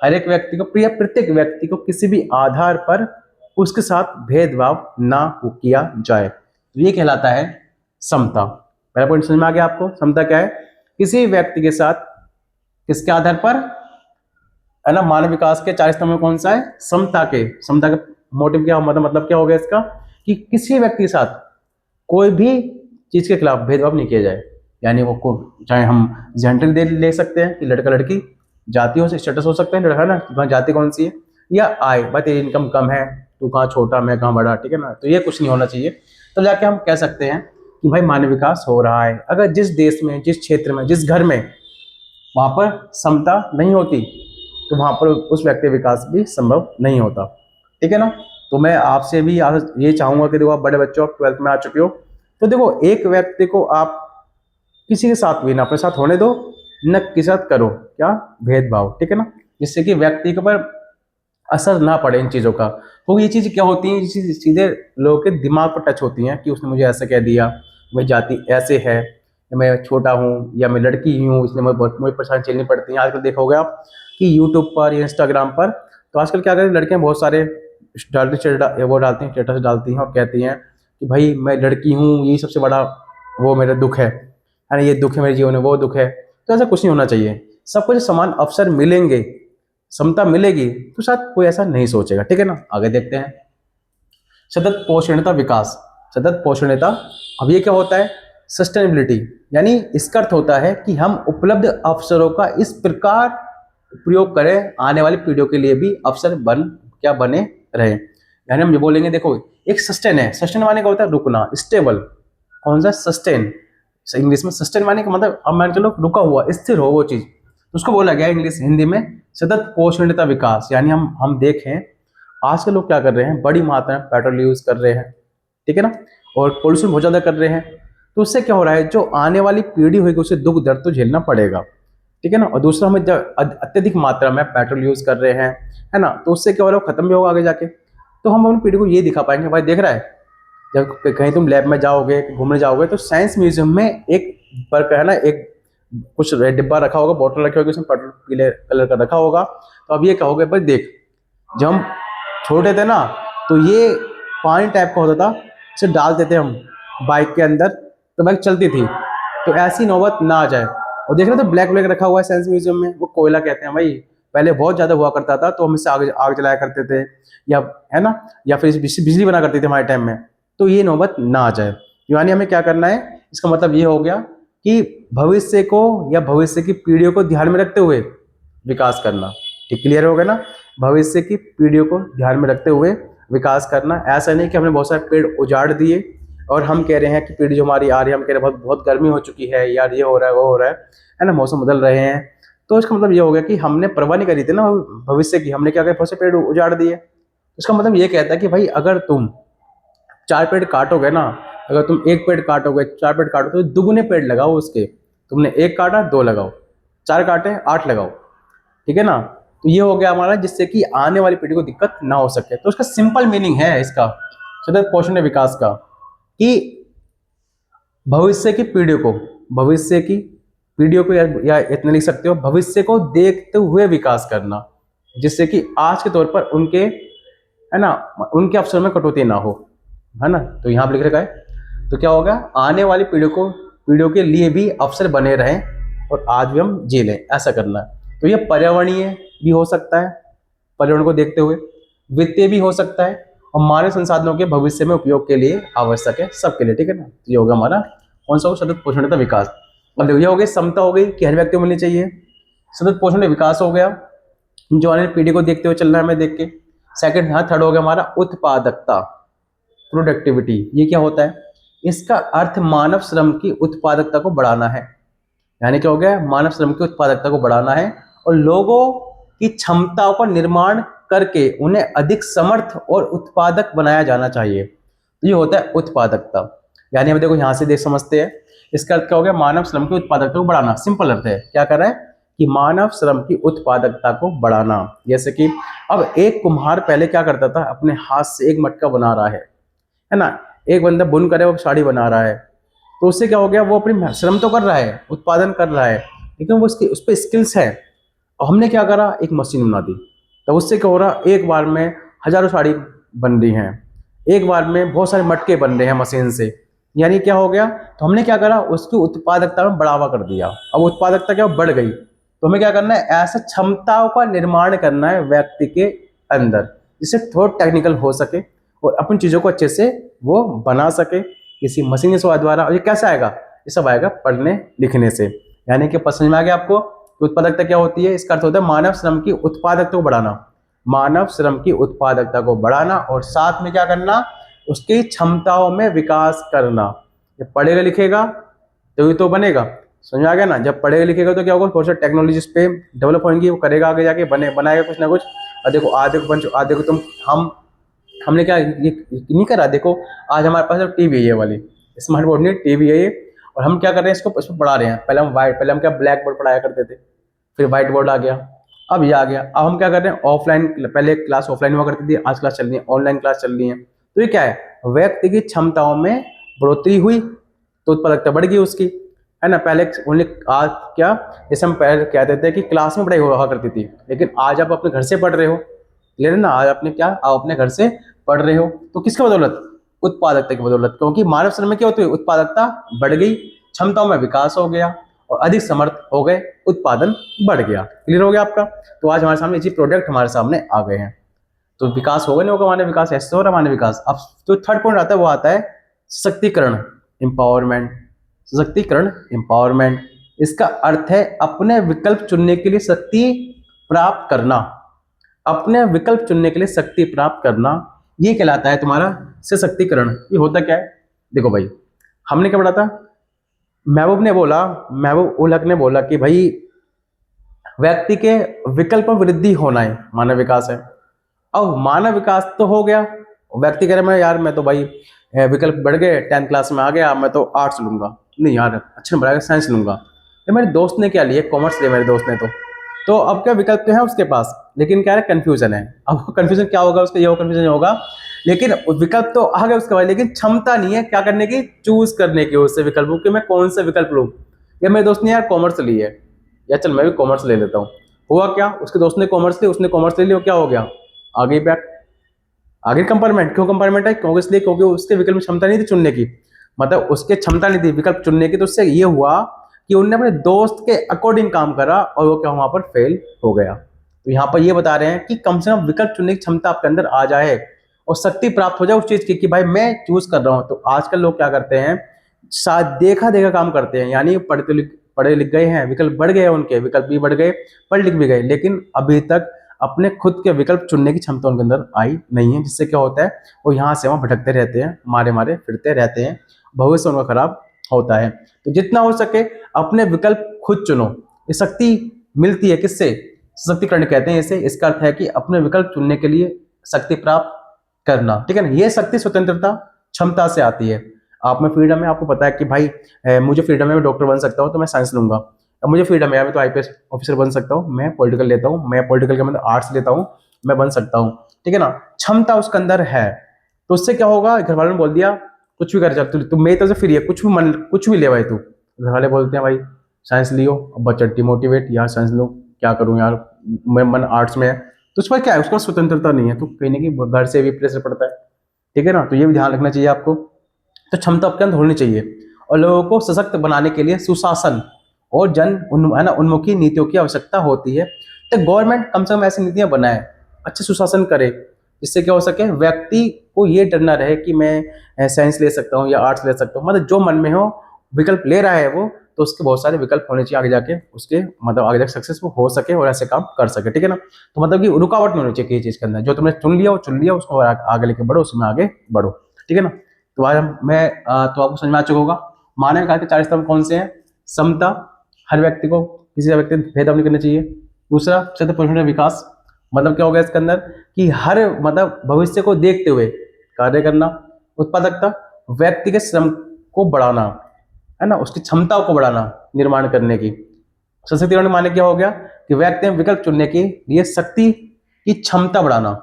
हर एक व्यक्ति को, प्रत्येक व्यक्ति को किसी भी आधार पर उसके साथ भेदभाव ना किया जाए, तो ये कहलाता है समता। पहला पॉइंट समझ में आ गया आपको? समता क्या है? किसी व्यक्ति के साथ किसके आधार पर, है ना। मानव विकास के 4 स्तंभ में कौन सा है? समता के। समता का मोटिव क्या, मतलब क्या हो गया इसका? कि किसी व्यक्ति के साथ कोई भी चीज के खिलाफ भेदभाव नहीं किया जाए। यानी वो को चाहे हम जेंडर ले सकते हैं कि लड़का लड़की, जाति हो, स्टेटस हो सकता है, लड़का है ना, तुम्हारी जाति कौन सी है, या आय, भाई तेरी इनकम कम है, तू कहाँ छोटा मैं कहाँ बड़ा, ठीक है ना। तो ये कुछ नहीं होना चाहिए। तो जाके हम कह सकते हैं कि भाई मानव विकास हो रहा है। अगर जिस देश में, जिस क्षेत्र में, जिस घर में वहां पर समता नहीं होती तो वहां पर उस व्यक्ति विकास भी संभव नहीं होता। ठीक है ना। तो मैं आपसे भी ये चाहूंगा कि देखो, आप बड़े बच्चों, 12th में आ चुके हो, तो देखो एक व्यक्ति को आप किसी के साथ भी ना अपने साथ होने दो, न किसी साथ करो क्या भेदभाव। ठीक है ना। जिससे कि व्यक्ति के ऊपर असर ना पड़े इन चीज़ों का। तो ये चीज़ क्या होती है, सीधे लोगों के दिमाग पर टच होती हैं कि उसने मुझे ऐसा कह दिया, मेरी जाति ऐसे है, मैं छोटा हूँ या मैं लड़की हूँ, इसलिए मुझे परेशानी झेलनी पड़ती है। आजकल देखोगे आप कि यूट्यूब पर या इंस्टाग्राम पर, तो आजकल क्या करते हैं लड़कियाँ, बहुत सारे वो डालती हैं, स्टेटस डालती हैं और कहती हैं कि भाई मैं लड़की हूँ, यही सबसे बड़ा वो मेरा दुख है ना, ये दुख है मेरे जीवन में, वो दुख है। तो ऐसा कुछ नहीं होना चाहिए। सबको जो समान अवसर मिलेंगे, समता मिलेगी, तो शायद कोई ऐसा नहीं सोचेगा। ठीक है ना। आगे देखते हैं। सतत पोषणीयता विकास। सतत पोषणीयता, अब ये क्या होता है? सस्टेनेबिलिटी। यानी इसका अर्थ होता है कि हम उपलब्ध अवसरों का इस प्रकार प्रयोग करें आने वाली पीढ़ियों के लिए भी अवसर बने रहे। यानी हम ये बोलेंगे, देखो एक सस्टेन है, सस्टेन माने का होता है रुकना, स्टेबल। कौन सा? सस्टेन। इंग्लिश में सस्टेन माने का मतलब, अब मान चलो रुका हुआ, स्थिर हो वो चीज, तो उसको बोला गया इंग्लिश, हिंदी में सतत पोषणीयता विकास। यानी हम देखें आज के लोग क्या कर रहे हैं, बड़ी मात्रा में पेट्रोल यूज कर रहे हैं, ठीक है ना, और पोल्यूशन बहुत ज्यादा कर रहे हैं। तो उससे क्या हो रहा है, जो आने वाली पीढ़ी होगी उसे दुख दर्द तो झेलना पड़ेगा। ठीक है ना। और दूसरा, हमें जब अत्यधिक मात्रा में पेट्रोल यूज कर रहे हैं, है ना, तो उससे क्या हो रहा है, खत्म भी होगा आगे जाके। तो हम अपनी पीढ़ी को ये दिखा पाएंगे, भाई देख रहा है, जब कहीं तुम लैब में जाओगे, घूमने जाओगे, तो साइंस म्यूजियम में एक पर है ना, एक कुछ डिब्बा रखा होगा, बोतल रखी होगी, उसमें पेट्रोल पीले कलर का रखा होगा। तो अब ये कहोगे, भाई देख, जब हम छोटे थे ना तो ये पानी टाइप का होता था, इसे डालते थे हम बाइक के अंदर, तो बाइक चलती थी। तो ऐसी नौबत ना आ जाए। और देख रहे तो ब्लैक रखा हुआ है साइंस म्यूजियम में, वो कोयला कहते हैं भाई, पहले बहुत ज्यादा हुआ करता था, तो हम इससे आग जलाया करते थे, या है ना, या फिर बिजली बना करते थे हमारे टाइम में। तो ये नौबत ना आ जाए। यानी हमें क्या करना है, इसका मतलब ये हो गया कि भविष्य को या भविष्य की पीढ़ियों को ध्यान में रखते हुए विकास करना। ठीक, क्लियर हो गया ना। भविष्य की पीढ़ियों को ध्यान में रखते हुए विकास करना। ऐसा नहीं कि हमने बहुत सारे पेड़ उजाड़ दिए और हम कह रहे हैं कि पीढ़ी जो हमारी आ रही है, हम कह रहे हैं बहुत गर्मी हो चुकी है यार, ये हो रहा है वो हो रहा है ना, मौसम बदल रहे हैं। तो इसका मतलब ये हो गया कि हमने परवाह नहीं करी थी ना भविष्य की, हमने क्या किया, बहुत से पेड़ उजाड़ दिए। इसका मतलब ये कहता है कि भाई अगर तुम 4 पेड़ काटोगे ना, अगर तुम 1 पेड़ काटोगे, 4 पेड़ काटो, तो दुगने पेड़ लगाओ उसके। तुमने 1 काटा, 2 लगाओ, 4 काटे 8 लगाओ। ठीक है ना। तो ये हो गया हमारा, जिससे कि आने वाली पीढ़ी को दिक्कत ना हो सके। तो इसका सिंपल मीनिंग है इसका सतत पोषण विकास का, कि भविष्य की पीढ़ियों को या इतना लिख सकते हो, भविष्य को देखते हुए विकास करना, जिससे कि आज के तौर पर उनके, है ना, उनके अवसर में कटौती ना हो, है ना। तो यहाँ पर लिख रखा है। तो क्या होगा, आने वाली पीढ़ियों के लिए भी अवसर बने रहें और आज भी हम जी लें, ऐसा करना है। तो ये पर्यावरणीय भी हो सकता है पर्यावरण को देखते हुए, वित्तीय भी हो सकता है, और मानव संसाधनों के भविष्य में उपयोग के लिए आवश्यक है सबके लिए, ठीक है ना। तो ये होगा हमारा कौन सा सतत पोषण तथा विकास। अब देखो ये हो गई समता हो गई कि हर व्यक्ति को मिलनी चाहिए, सतत पोषण विकास हो गया, जो आने वाली पीढ़ी को देखते हुए चलना है हमें देख के। सेकंड यहाँ थर्ड हो गया हमारा उत्पादकता, प्रोडक्टिविटी। ये क्या होता है, इसका अर्थ मानव श्रम की उत्पादकता को बढ़ाना है, यानी क्या हो गया, मानव श्रम की उत्पादकता को बढ़ाना है और लोगों की क्षमताओं का निर्माण करके उन्हें अधिक समर्थ और उत्पादक बनाया जाना चाहिए। तो ये होता है उत्पादकता। यानी हम देखो यहाँ से देख समझते हैं, इसका अर्थ क्या हो गया, मानव श्रम की उत्पादकता को बढ़ाना। सिंपल अर्थ है, क्या कर रहा है कि मानव श्रम की उत्पादकता को बढ़ाना। जैसे कि अब एक कुम्हार पहले क्या करता था, अपने हाथ से एक मटका बना रहा है ना, एक बंदा बुन करे वो साड़ी बना रहा है, तो उससे क्या हो गया, वो अपनी श्रम तो कर रहा है, उत्पादन कर रहा है, लेकिन वो उसकी उस पर स्किल्स है। और हमने क्या करा, एक मशीन बना दी, तो उससे क्या हो रहा, एक बार में हजारों साड़ी बन रही हैं, एक बार में बहुत सारे मटके बन रहे हैं मशीन से। यानी क्या हो गया, तो हमने क्या करा, उसकी उत्पादकता में बढ़ावा कर दिया। अब उत्पादकता क्या बढ़ गई, तो हमें क्या करना है, ऐसा क्षमताओं का निर्माण करना है व्यक्ति के अंदर, जिससे थोड़ा टेक्निकल हो सके और अपनी चीज़ों को अच्छे से वो बना सके किसी मशीन के द्वारा। और ये कैसे आएगा, ये सब आएगा पढ़ने लिखने से। यानी कि समझ में आ गया आपको कि उत्पादकता क्या होती है। इसका अर्थ होता है मानव श्रम की उत्पादकता को बढ़ाना, मानव श्रम की उत्पादकता को बढ़ाना, और साथ में क्या करना, उसकी क्षमताओं में विकास करना। जब पढ़ेगा लिखेगा तो ये तो बनेगा, समझ आ गया ना। जब पढ़ेगा लिखेगा तो क्या होगा, बहुत सारी टेक्नोलॉजीज पे डेवलप होंगी, वो करेगा आगे जाके, बनाएगा कुछ ना कुछ। और देखो आधे को तुम हमने क्या ये नहीं करा, देखो आज हमारे पास टीवी है, ये वाली स्मार्ट बोर्ड नहीं, टीवी है ये, और हम क्या कर रहे हैं, इसको पढ़ा रहे हैं। पहले हम क्या ब्लैक बोर्ड पढ़ाया करते थे, फिर व्हाइट बोर्ड आ गया, अब ये आ गया। अब हम क्या कर रहे हैं, ऑफलाइन, पहले क्लास ऑफलाइन हुआ करती थी, आज क्लास चल रही है ऑनलाइन क्लास चल रही है। तो ये क्या है, व्यक्ति की क्षमताओं में बढ़ोतरी हुई तो उत्पादकता बढ़ गई उसकी, है ना। पहले ओनली आज क्या, जैसे हम पहले कहते थे कि क्लास में पढ़ाई हुआ करती थी, लेकिन आज आप अपने घर से पढ़ रहे हो, क्लियर है ना। आज आपने क्या, आप अपने घर से पढ़ रहे हो, तो किसकी बदौलत, उत्पादकता की बदौलत, क्योंकि मानव श्रम में क्या होती है, उत्पादकता बढ़ गई, क्षमताओं में विकास हो गया और अधिक समर्थ हो गए, उत्पादन बढ़ गया। क्लियर हो गया आपका। तो आज हमारे सामने ये प्रोडक्ट हमारे सामने आ गए हैं, तो विकास होगा नहीं होगा, मानव विकास ऐसे हो रहा, मानव विकास। अब तो थर्ड पॉइंट आता है, वो आता है सशक्तिकरण, एम्पावरमेंट। सशक्तिकरण, एम्पावरमेंट, इसका अर्थ है अपने विकल्प चुनने के लिए शक्ति प्राप्त करना, अपने विकल्प चुनने के लिए शक्ति प्राप्त करना, ये कहलाता है तुम्हारा सशक्तिकरण। ये होता क्या है, देखो भाई, हमने क्या पढ़ा था, महबूब उल हक ने बोला कि भाई व्यक्ति के विकल्प में वृद्धि होना है मानव विकास है। अब मानव विकास तो हो गया, व्यक्ति कह रहे मैं यार, मैं तो भाई विकल्प बढ़ गए, 10th क्लास में आ गया, मैं तो आर्ट्स लूंगा, नहीं यार अच्छा बढ़ाएगा, साइंस लूंगा। ये मेरे दोस्त ने क्या लिया, कॉमर्स लिया मेरे दोस्त ने, तो अब क्या विकल्प तो है उसके पास, लेकिन क्या है, कंफ्यूजन है। अब कंफ्यूजन क्या होगा उसका, ये कंफ्यूजन होगा, लेकिन विकल्प तो आ गया उसके बाद, लेकिन क्षमता नहीं है क्या करने की, चूज करने की उससे विकल्पों कि मैं कौन सा विकल्प लूँ। या मेरे दोस्त ने यार कॉमर्स ली है, या चल मैं भी कॉमर्स ले लेता हूँ। हुआ क्या, उसके दोस्त ने कॉमर्स ली, उसने कॉमर्स ले लिया, क्या हो गया, आगे बैक, आगे कंपार्टमेंट। क्यों कंपार्टमेंट है, क्योंकि इसलिए क्योंकि उसके विकल्प में क्षमता नहीं थी चुनने की, मतलब उसके क्षमता नहीं थी विकल्प चुनने की। तो उससे ये हुआ कि उन्होंने अपने दोस्त के अकॉर्डिंग काम करा और वो क्या वहां पर फेल हो गया। तो यहाँ पर ये बता रहे हैं कि कम से कम विकल्प चुनने की क्षमता आपके अंदर आ जाए और शक्ति प्राप्त हो जाए उस चीज की कि भाई मैं चूज कर रहा हूँ। तो आजकल लोग क्या करते हैं, शायद देखा देखा काम करते हैं, यानी पढ़े लिख गए हैं, विकल्प बढ़ गए, उनके विकल्प भी बढ़ गए, पढ़ लिख भी गए, लेकिन अभी तक अपने खुद के विकल्प चुनने की क्षमता उनके अंदर आई नहीं है। जिससे क्या होता है, वो यहाँ से वहाँ भटकते रहते हैं, मारे मारे फिरते रहते हैं, भविष्य उनका खराब होता है। तो जितना हो सके अपने विकल्प खुद चुनो। ये शक्ति मिलती है किससे, सशक्तिकरण कहते हैं इसे। इसका अर्थ है कि अपने विकल्प चुनने के लिए शक्ति प्राप्त करना, ठीक है ना। ये शक्ति स्वतंत्रता क्षमता से आती है। आप में फ्रीडम है, आपको पता है कि भाई मुझे फ्रीडम है, मैं डॉक्टर बन सकता हूँ तो मैं साइंस लूंगा। अब मुझे फ्रीडम है, मैं तो आईपीएस ऑफिसर बन सकता हूँ, मैं पॉलिटिकल लेता हूँ, मैं पॉलिटिकल के मतलब आर्ट्स लेता हूँ, मैं बन सकता हूँ, ठीक है ना। क्षमता उसके अंदर है। तो उससे क्या होगा, घर वालों ने बोल दिया कुछ भी कर जा तू मेरी तरफ से फ्री है, कुछ भी ले भाई तू। घर वाले बोलते हैं भाई साइंस लियो, अब बच्चा डिमोटिवेट, यार साइंस लो क्या करूँ यार, मैं मन आर्ट्स में है। तो उस पर क्या है, उसका स्वतंत्रता नहीं है, तो कहीं ना कहीं घर से भी प्रेशर पड़ता है, ठीक है ना। तो ये भी ध्यान रखना चाहिए आपको। तो क्षमता आपके अंदर होनी चाहिए और लोगों को सशक्त बनाने के लिए सुशासन और उन्मुखी नीतियों की आवश्यकता होती है। तो गवर्नमेंट कम से कम ऐसी नीतियां बनाए, अच्छे सुशासन करे, जिससे क्या हो सके, व्यक्ति को ये डर ना रहे कि मैं साइंस ले सकता हूँ या आर्ट्स ले सकता हूँ, मतलब जो मन में हो विकल्प ले रहा है वो, तो उसके बहुत सारे विकल्प होने चाहिए आगे जाके, उसके मतलब आगे जाके सक्सेसफुल हो सके और ऐसे काम कर सके, ठीक है ना। तो मतलब कि रुकावट नहीं होनी चाहिए किसी चीज के अंदर, जो तुमने चुन लिया वो चुन लिया, उसको आगे लेके बढ़ो, उसमें आगे बढ़ो, ठीक है ना। तो आज तो आपको समझ में आ चुका होगा मानव विकास के 4 स्तंभ कौन से हैं। समता, हर व्यक्ति को किसी से व्यक्ति भेदभाव नहीं करना चाहिए। दूसरा, शत प्रतिशत विकास, मतलब क्या हो गया इसके अंदर कि हर मतलब भविष्य को देखते हुए कार्य करना। उत्पादकता, व्यक्ति के श्रम को बढ़ाना, है ना, उसकी क्षमताओं को बढ़ाना, निर्माण करने की। सशक्तिकरण माने क्या हो गया कि व्यक्ति में विकल्प चुनने के लिए शक्ति की क्षमता बढ़ाना,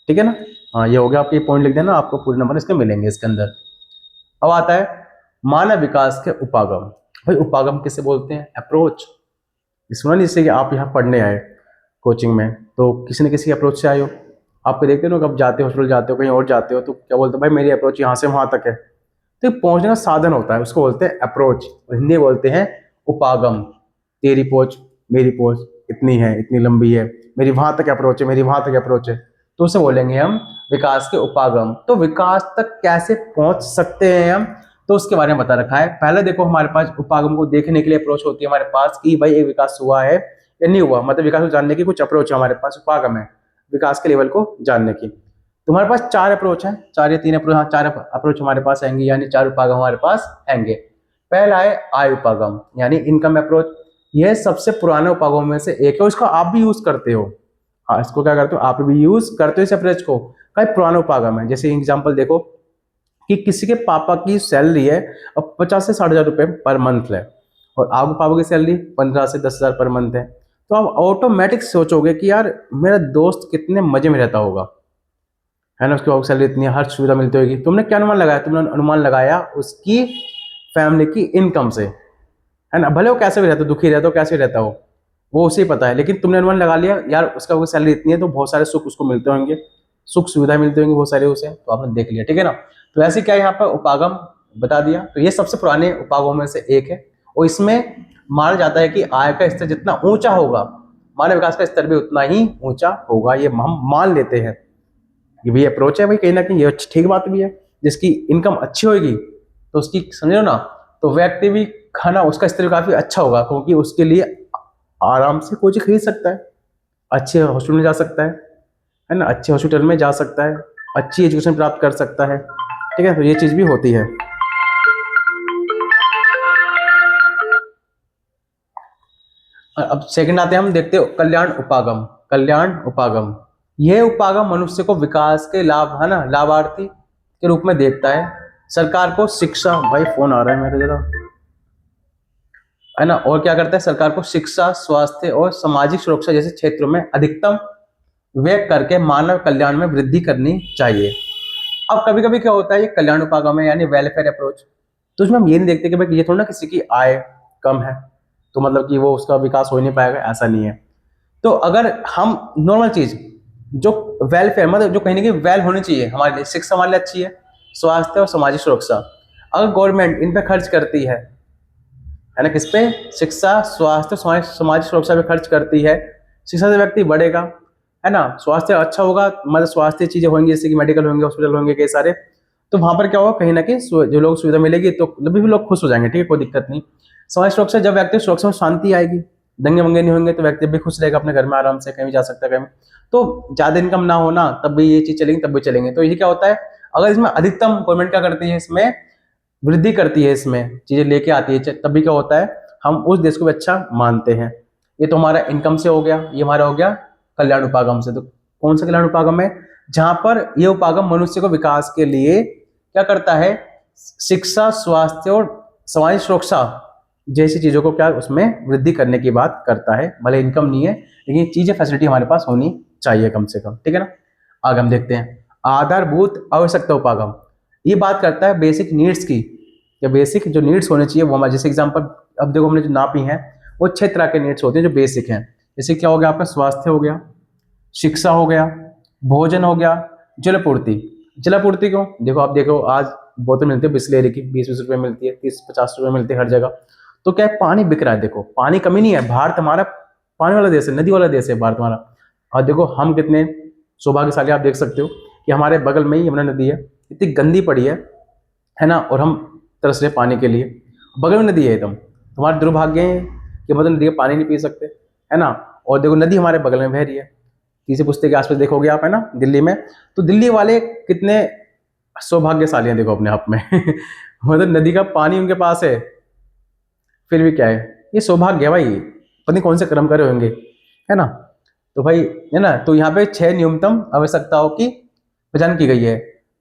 ठीक है ना। हाँ, ये हो गया, आपके पॉइंट लिख देना, आपको पूरे नंबर इसके मिलेंगे इसके अंदर। अब आता है मानव विकास के उपागम। भाई उपागम किसे बोलते हैं? अप्रोच। सुना नहीं, जैसे कि आप यहाँ पढ़ने आए कोचिंग में, तो किसी न किसी अप्रोच से आए हो। आपको देखते हो ना, कब जाते हो हॉस्पिटल जाते हो कहीं और जाते हो, तो क्या बोलते हो, भाई मेरी अप्रोच यहाँ से वहाँ तक है। तो पहुँचने का साधन होता है, उसको बोलते हैं अप्रोच, हिंदी में बोलते हैं उपागम। तेरी पहुँच, मेरी पहुँच इतनी है, इतनी लंबी है, मेरी वहाँ तक अप्रोच है, मेरी वहाँ तक अप्रोच है, तो उसे बोलेंगे हम विकास के उपागम। तो विकास तक कैसे पहुँच सकते हैं हम, तो उसके बारे में बता रखा है। पहले देखो, हमारे पास उपागम को देखने के लिए अप्रोच होती है हमारे पास कि भाई एक विकास हुआ है या नहीं हुआ, मतलब विकास को जानने की कुछ अप्रोच है हमारे पास, उपागम है विकास के लेवल को जानने की। तुम्हारे पास 4 अप्रोच है, 4 या 3 अप्रोच, हाँ 4 अप्रोच हमारे पास आएंगे, यानी 4 उपागम हमारे पास आएंगे। पहला है आय उपागम, यानी इनकम अप्रोच। यह सबसे पुराने उपागमों में से एक है, उसको आप भी यूज करते हो। हाँ, इसको क्या करते हो, आप भी यूज करते हो इस अप्रोच को। कई पुराना उपागम है, जैसे एग्जाम्पल देखो कि किसी के पापा की सैलरी है अब 50 से 60 हजार रुपए पर मंथ है, और आपके पापा की सैलरी 15 से 10 हजार पर मंथ है, तो आप ऑटोमेटिक सोचोगे कि यार मेरा दोस्त कितने मजे में रहता होगा, है ना, उसकी पापा की सैलरी इतनी है, हर सुविधा मिलती होगी। तुमने क्या अनुमान लगाया? तुमने अनुमान लगाया उसकी फैमिली की इनकम से, है ना, भले वो कैसे भी रहता हो, दुखी रहता हो, कैसे भी रहता हो, वो उसे ही पता है, लेकिन तुमने अनुमान लगा लिया यार उसका सैलरी इतनी है तो बहुत सारे सुख उसको मिलते होंगे, सुख सुविधा मिलती होंगी बहुत सारे उसे, तो आपने देख लिया, ठीक है ना। तो ऐसे क्या यहाँ पर उपागम बता दिया। तो ये सबसे पुराने उपागमों में से एक है, और इसमें माना जाता है कि आय का स्तर जितना ऊंचा होगा, मानव विकास का स्तर भी उतना ही ऊंचा होगा, ये हम मान लेते हैं। ये भी अप्रोच है भाई, कहीं ना कहीं ये ठीक बात भी है। जिसकी इनकम अच्छी होगी तो उसकी, समझो ना, तो व्यक्ति भी खाना उसका स्तर काफी अच्छा होगा, क्योंकि उसके लिए आराम से कोई चीज खरीद सकता है, अच्छे हॉस्पिटल में जा सकता है ना, अच्छे हॉस्पिटल में जा सकता है, अच्छी एजुकेशन प्राप्त कर सकता है, ठीक है। तो ये चीज भी होती है। अब सेकंड आते हैं, हम देखते हो कल्याण उपागम। कल्याण उपागम, यह उपागम मनुष्य को विकास के लाभ, है ना, लाभार्थी के रूप में देखता है। सरकार को शिक्षा, भाई फोन आ रहा है मेरे जरा, है ना, और क्या करता है, सरकार को शिक्षा, स्वास्थ्य और सामाजिक सुरक्षा जैसे क्षेत्रों में अधिकतम व्यय करके मानव कल्याण में वृद्धि करनी चाहिए। अब कभी कभी क्या होता है, ये कल्याण उपागम है यानी वेलफेयर अप्रोच, तो उसमें हम ये नहीं देखते कि भाई ये थोड़ा ना किसी की आय कम है तो मतलब कि वो उसका विकास हो ही नहीं पाएगा, ऐसा नहीं है। तो अगर हम नॉर्मल चीज जो वेलफेयर, मतलब जो कहीं ना कहीं वेल होनी चाहिए हमारे लिए, शिक्षा हमारे लिए अच्छी है, स्वास्थ्य और सामाजिक सुरक्षा, अगर गवर्नमेंट इन पे खर्च करती है ना, किस पे, शिक्षा, स्वास्थ्य, सामाजिक सुरक्षा पे खर्च करती है, शिक्षा से व्यक्ति बढ़ेगा, है ना, स्वास्थ्य अच्छा होगा, मतलब स्वास्थ्य चीजें होंगी जैसे कि मेडिकल होंगे, हॉस्पिटल होंगे कई सारे, तो वहां पर क्या होगा, कहीं ना कहीं जो लोग सुविधा मिलेगी तो भी लोग खुश हो जाएंगे, ठीक है, कोई दिक्कत नहीं। समाज सुरक्षा, जब व्यक्ति सुरक्षा में शांति आएगी, दंगे वंगे नहीं होंगे, तो व्यक्ति भी खुश रहेगा अपने घर में, आराम से कहीं भी जा सकता है, कहीं तो ज्यादा इनकम ना होना तब भी ये चीज चलेंगी, तब भी चलेंगे। तो ये क्या होता है, अगर इसमें अधिकतम गवर्नमेंट क्या करती है, इसमें वृद्धि करती है, इसमें चीजें लेके आती है, तब भी क्या होता है, हम उस देश को भी अच्छा मानते हैं। ये तो हमारा इनकम से हो गया, ये हमारा हो गया कल्याण उपागम से। तो कौन सा कल्याण उपागम है, जहां पर ये उपागम मनुष्य को विकास के लिए क्या करता है, शिक्षा, स्वास्थ्य और सामाजिक सुरक्षा जैसी चीजों को क्या उसमें वृद्धि करने की बात करता है। भले इनकम नहीं है, लेकिन चीजें फैसिलिटी हमारे पास होनी चाहिए कम से कम, ठीक है ना। आगे हम देखते हैं आधारभूत आवश्यकता उपागम। ये बात करता है बेसिक नीड्स की, या बेसिक जो नीड्स होने चाहिए वो हमारे, जैसे एग्जांपल अब देखो हमने जो नापी हैं वो 6 तरह के नीड्स होते हैं जो बेसिक हैं। जैसे क्या हो गया, आपका स्वास्थ्य हो गया, शिक्षा हो गया, भोजन हो गया, जलापूर्ति। जलापूर्ति क्यों, देखो आप देखो आज बोतल मिलती है बिस्लेरी की, 20-20 रुपए मिलती है, 30-50 रुपए मिलती है हर जगह, तो क्या है, पानी बिक रहा है, देखो पानी कमी नहीं है, भारत हमारा पानी वाला देश है, नदी वाला देश है भारत हमारा। और देखो हम कितने सौभाग्यशाली, आप देख सकते हो कि हमारे बगल में ही यमुना नदी है, इतनी गंदी पड़ी है ना, और हम तरस रहे पानी के लिए, बगल में नदी है एकदम। तुम्हारे दुर्भाग्य है कि मतलब नदी का पानी नहीं पी सकते, है ना। और देखो नदी हमारे बगल में बह रही है, किसी पुस्तक के आसपास देखोगे आप, है ना, दिल्ली में। तो दिल्ली वाले कितने सौभाग्यशाली हैं देखो अपने आप में मतलब नदी का पानी उनके पास है, फिर भी क्या है, ये सौभाग्य है भाई, पता नहीं कौन से कर्म करे होंगे, है ना। तो भाई, है ना, तो यहाँ पे 6 न्यूनतम आवश्यकताओं की पहचान की गई है।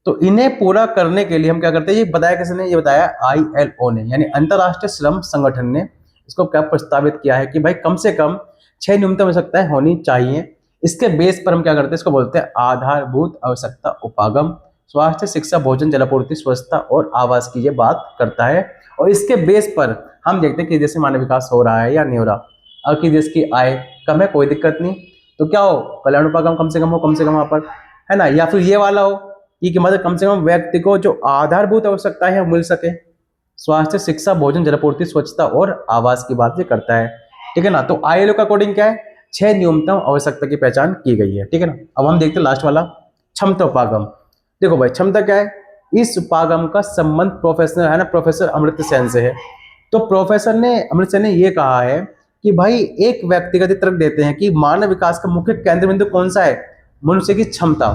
तो इन्हें पूरा करने के लिए हम क्या करते हैं, ये बताया किसने, ये बताया ILO ने, यानी अंतर्राष्ट्रीय श्रम संगठन ने इसको क्या प्रस्तावित किया है कि भाई कम से कम 6 न्यूनतम आवश्यकताएं होनी चाहिए। इसके बेस पर हम क्या करते हैं, इसको बोलते हैं आधारभूत आवश्यकता उपागम। स्वास्थ्य, शिक्षा, भोजन, जलापूर्ति, स्वच्छता और आवास की ये बात करता है। और इसके बेस पर हम देखते हैं कि जैसे मानव विकास हो रहा है या नहीं हो रहा। अगर किसी देश की आय कम है, कोई दिक्कत नहीं, तो क्या हो, कल्याण उपागम कम से कम हो, कम से कम वहां पर, है ना। या फिर ये वाला हो कि मतलब कम से कम व्यक्ति को जो आधारभूत आवश्यकताएं हैं मिल सके। स्वास्थ्य, शिक्षा, भोजन, जलापूर्ति, स्वच्छता और आवास की बात ये करता है, ठीक है ना। तो ILO का अकॉर्डिंग क्या है, 6 न्यूनतम आवश्यकता की पहचान की गई है, ठीक है ना। अब हम देखते हैं लास्ट वाला, क्षमता उपागम। देखो भाई, क्षमता क्या है, इस उपागम का संबंध प्रोफेसर, है ना, प्रोफेसर अमर्त्य सेन से है। तो प्रोफेसर ने, अमर्त्य सेन ने ये कहा है कि भाई एक व्यक्तिगत तर्क देते हैं कि मानव विकास का मुख्य केंद्र बिंदु कौन सा है, मनुष्य की क्षमता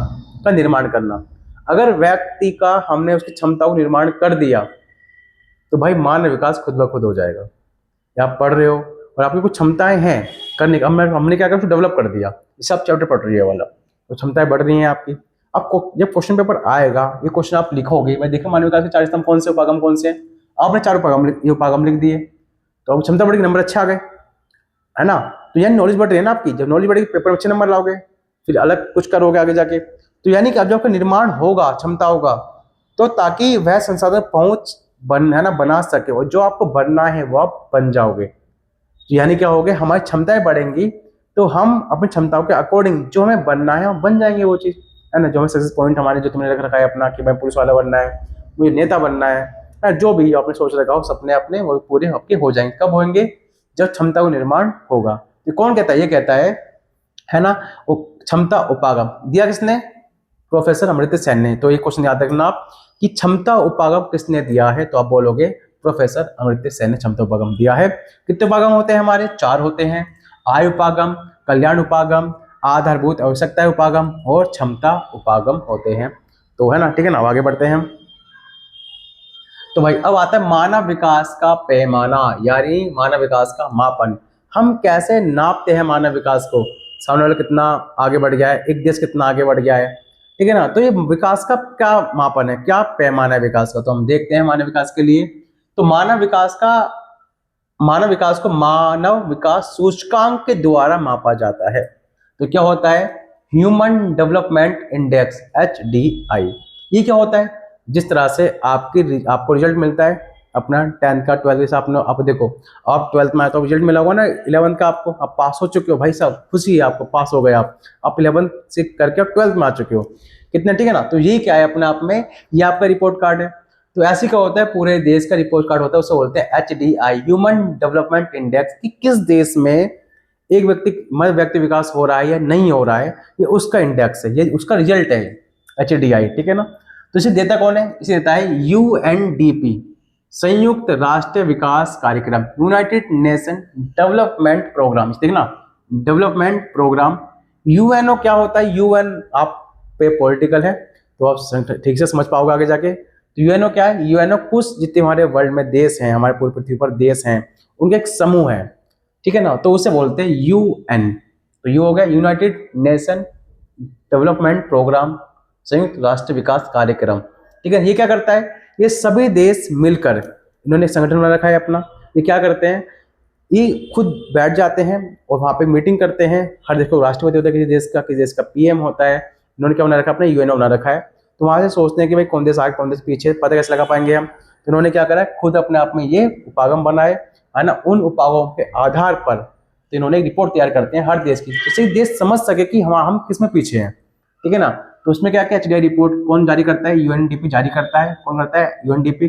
का निर्माण करना। अगर व्यक्ति का हमने उसकी क्षमता को निर्माण कर दिया तो भाई मानव विकास खुद ब खुद हो जाएगा। आप पढ़ रहे हो और आपकी कुछ क्षमताएं हैं करने का, हमने क्या किया, उसको डेवलप कर दिया। इसे आप चैप्टर पढ़ रही है वाला, तो क्षमताएं बढ़ रही हैं आपकी। आपको जब क्वेश्चन पेपर आएगा, ये क्वेश्चन आप लिखोगे, मैं देखो मानव विकास के 4 स्तंभ कौन से, उपागम कौन से हैं, आपने 4 उपागम ये उपागम लिख दिए, तो अब क्षमता बढ़ेगी, नंबर अच्छे आ गए, है ना। तो यानी नॉलेज बढ़ रही है ना आपकी, जब नॉलेज बढ़ेगी पेपर में अच्छे नंबर लाओगे, फिर अलग कुछ करोगे आगे जाके। तो यानी कि अब जब आपका निर्माण होगा, क्षमता होगा, तो ताकि वह संसाधन पहुंच है ना, बना सके, और जो आपको बनना है वो आप बन जाओगे। तो यानी क्या होगे, हमारी क्षमताएं बढ़ेंगी तो हम अपनी क्षमताओं के अकॉर्डिंग जो हमें बनना है हम बन जाएंगे वो चीज़, है ना। जो हमें सक्सेस पॉइंट हमारे जो तुमने रख रखा है अपना कि मैं पुलिस वाला बनना है, मुझे नेता बनना है, जो भी आपने सोच रखा हो, सपने अपने वो पूरे आपके हो जाएंगे। कब होंगे, जब क्षमता का निर्माण होगा। तो कौन कहता है, ये कहता है ना, क्षमता उपागम दिया किसने, प्रोफेसर अमर्त्य सेन ने। तो ये क्वेश्चन याद रखना आप कि क्षमता उपागम किसने दिया है, तो आप बोलोगे प्रोफेसर अमर्त्य सेन ने क्षमता उपागम दिया है। कितने उपागम होते हैं हमारे, 4 होते हैं, आय उपागम, कल्याण उपागम, आधारभूत आवश्यकता उपागम और क्षमता उपागम होते हैं। तो है ना, ठीक है ना, आगे बढ़ते हैं हम। तो भाई अब आता है मानव विकास का पैमाना, यानी मानव विकास का मापन। हम कैसे नापते हैं मानव विकास को, सामने वाला कितना आगे बढ़ गया है, एक देश कितना आगे बढ़ गया है, ठीक है ना। तो ये विकास का क्या मापन है, क्या पैमाना है विकास का, तो हम देखते हैं मानव विकास के लिए। तो मानव विकास को मानव विकास सूचकांक के द्वारा मापा जाता है। तो क्या होता है, ह्यूमन डेवलपमेंट इंडेक्स, HDI। ये क्या होता है, जिस तरह से आपको रिजल्ट मिलता है अपना 10th का, 12th का, आप देखो, आप 12th में आए तो रिजल्ट मिला होगा ना 11th का, आपको आप पास हो चुके हो भाई साहब, खुशी है आपको, पास हो गए आप 11th से करके आप 12th में आ चुके हो, कितने, ठीक है ना। तो ये क्या है अपने आप में, ये आपका रिपोर्ट कार्ड है। तो ऐसे क्या होता है, पूरे देश का रिपोर्ट कार्ड होता है, उसे बोलते हैं HDI, ह्यूमन डेवलपमेंट इंडेक्स, कि किस देश में एक व्यक्ति विकास हो रहा है या नहीं हो रहा है, ये उसका इंडेक्स है, ये उसका रिजल्ट है HDI, ठीक है ना। तो इसे देता कौन है, इसे देता है UNDP, संयुक्त राष्ट्र विकास कार्यक्रम, यूनाइटेड नेशन डेवलपमेंट प्रोग्राम, देखना डेवलपमेंट प्रोग्राम। UNO क्या होता है, UN आप पे पॉलिटिकल है तो आप ठीक से समझ पाओगे आगे जाके। तो UNO क्या है, UNO कुछ जितने हमारे वर्ल्ड में देश हैं, हमारे पूरी पृथ्वी पर देश हैं, उनका एक समूह है, ठीक है ना। तो उसे बोलते हैं UN। तो यू हो गया यूनाइटेड नेशन डेवलपमेंट प्रोग्राम, संयुक्त राष्ट्र विकास कार्यक्रम, ठीक है। ये क्या करता है, ये सभी देश मिलकर इन्होंने एक संगठन बना रखा है अपना। ये क्या करते हैं, ये खुद बैठ जाते हैं और वहाँ पे मीटिंग करते हैं। हर देश को राष्ट्रपति होता है किसी देश का PM होता है। इन्होंने क्या बना रखा है, अपना UNO बना रखा है। तो वहाँ से सोचते हैं कि भाई कौन देश आगे कौन देश पीछे, पता कैसे लगा पाएंगे हम। तो इन्होंने क्या करा है, खुद अपने आप में ये उपागम बनाए, है ना। उन उपागमों के आधार पर तो इन्होंने एक रिपोर्ट तैयार करते हैं हर देश की, जिससे देश समझ सके कि हम किस में पीछे हैं, ठीक है ना। तो उसमें क्या क्या HDI रिपोर्ट कौन जारी करता है, UNDP जारी करता है। कौन करता है, UNDP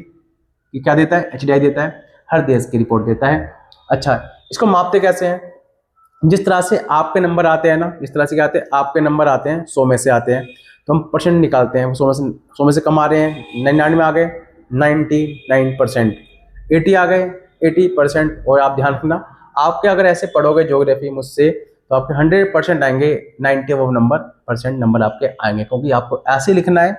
क्या देता है, HDI देता है, हर देश की रिपोर्ट देता है। अच्छा, इसको मापते कैसे हैं, जिस तरह से आपके नंबर आते हैं ना, इस तरह से क्या आते हैं, आपके नंबर आते हैं 100 में से आते हैं, तो हम परसेंट निकालते हैं, 100 में से कम आ रहे हैं, 99 आ गए 99%, 80 आ गए 80%। और आप ध्यान रखना, आपके अगर ऐसे पढ़ोगे ज्योग्राफी मुझसे तो आपके 100% आएंगे, 90 अब नंबर आपके आएंगे, क्योंकि आपको ऐसे लिखना है,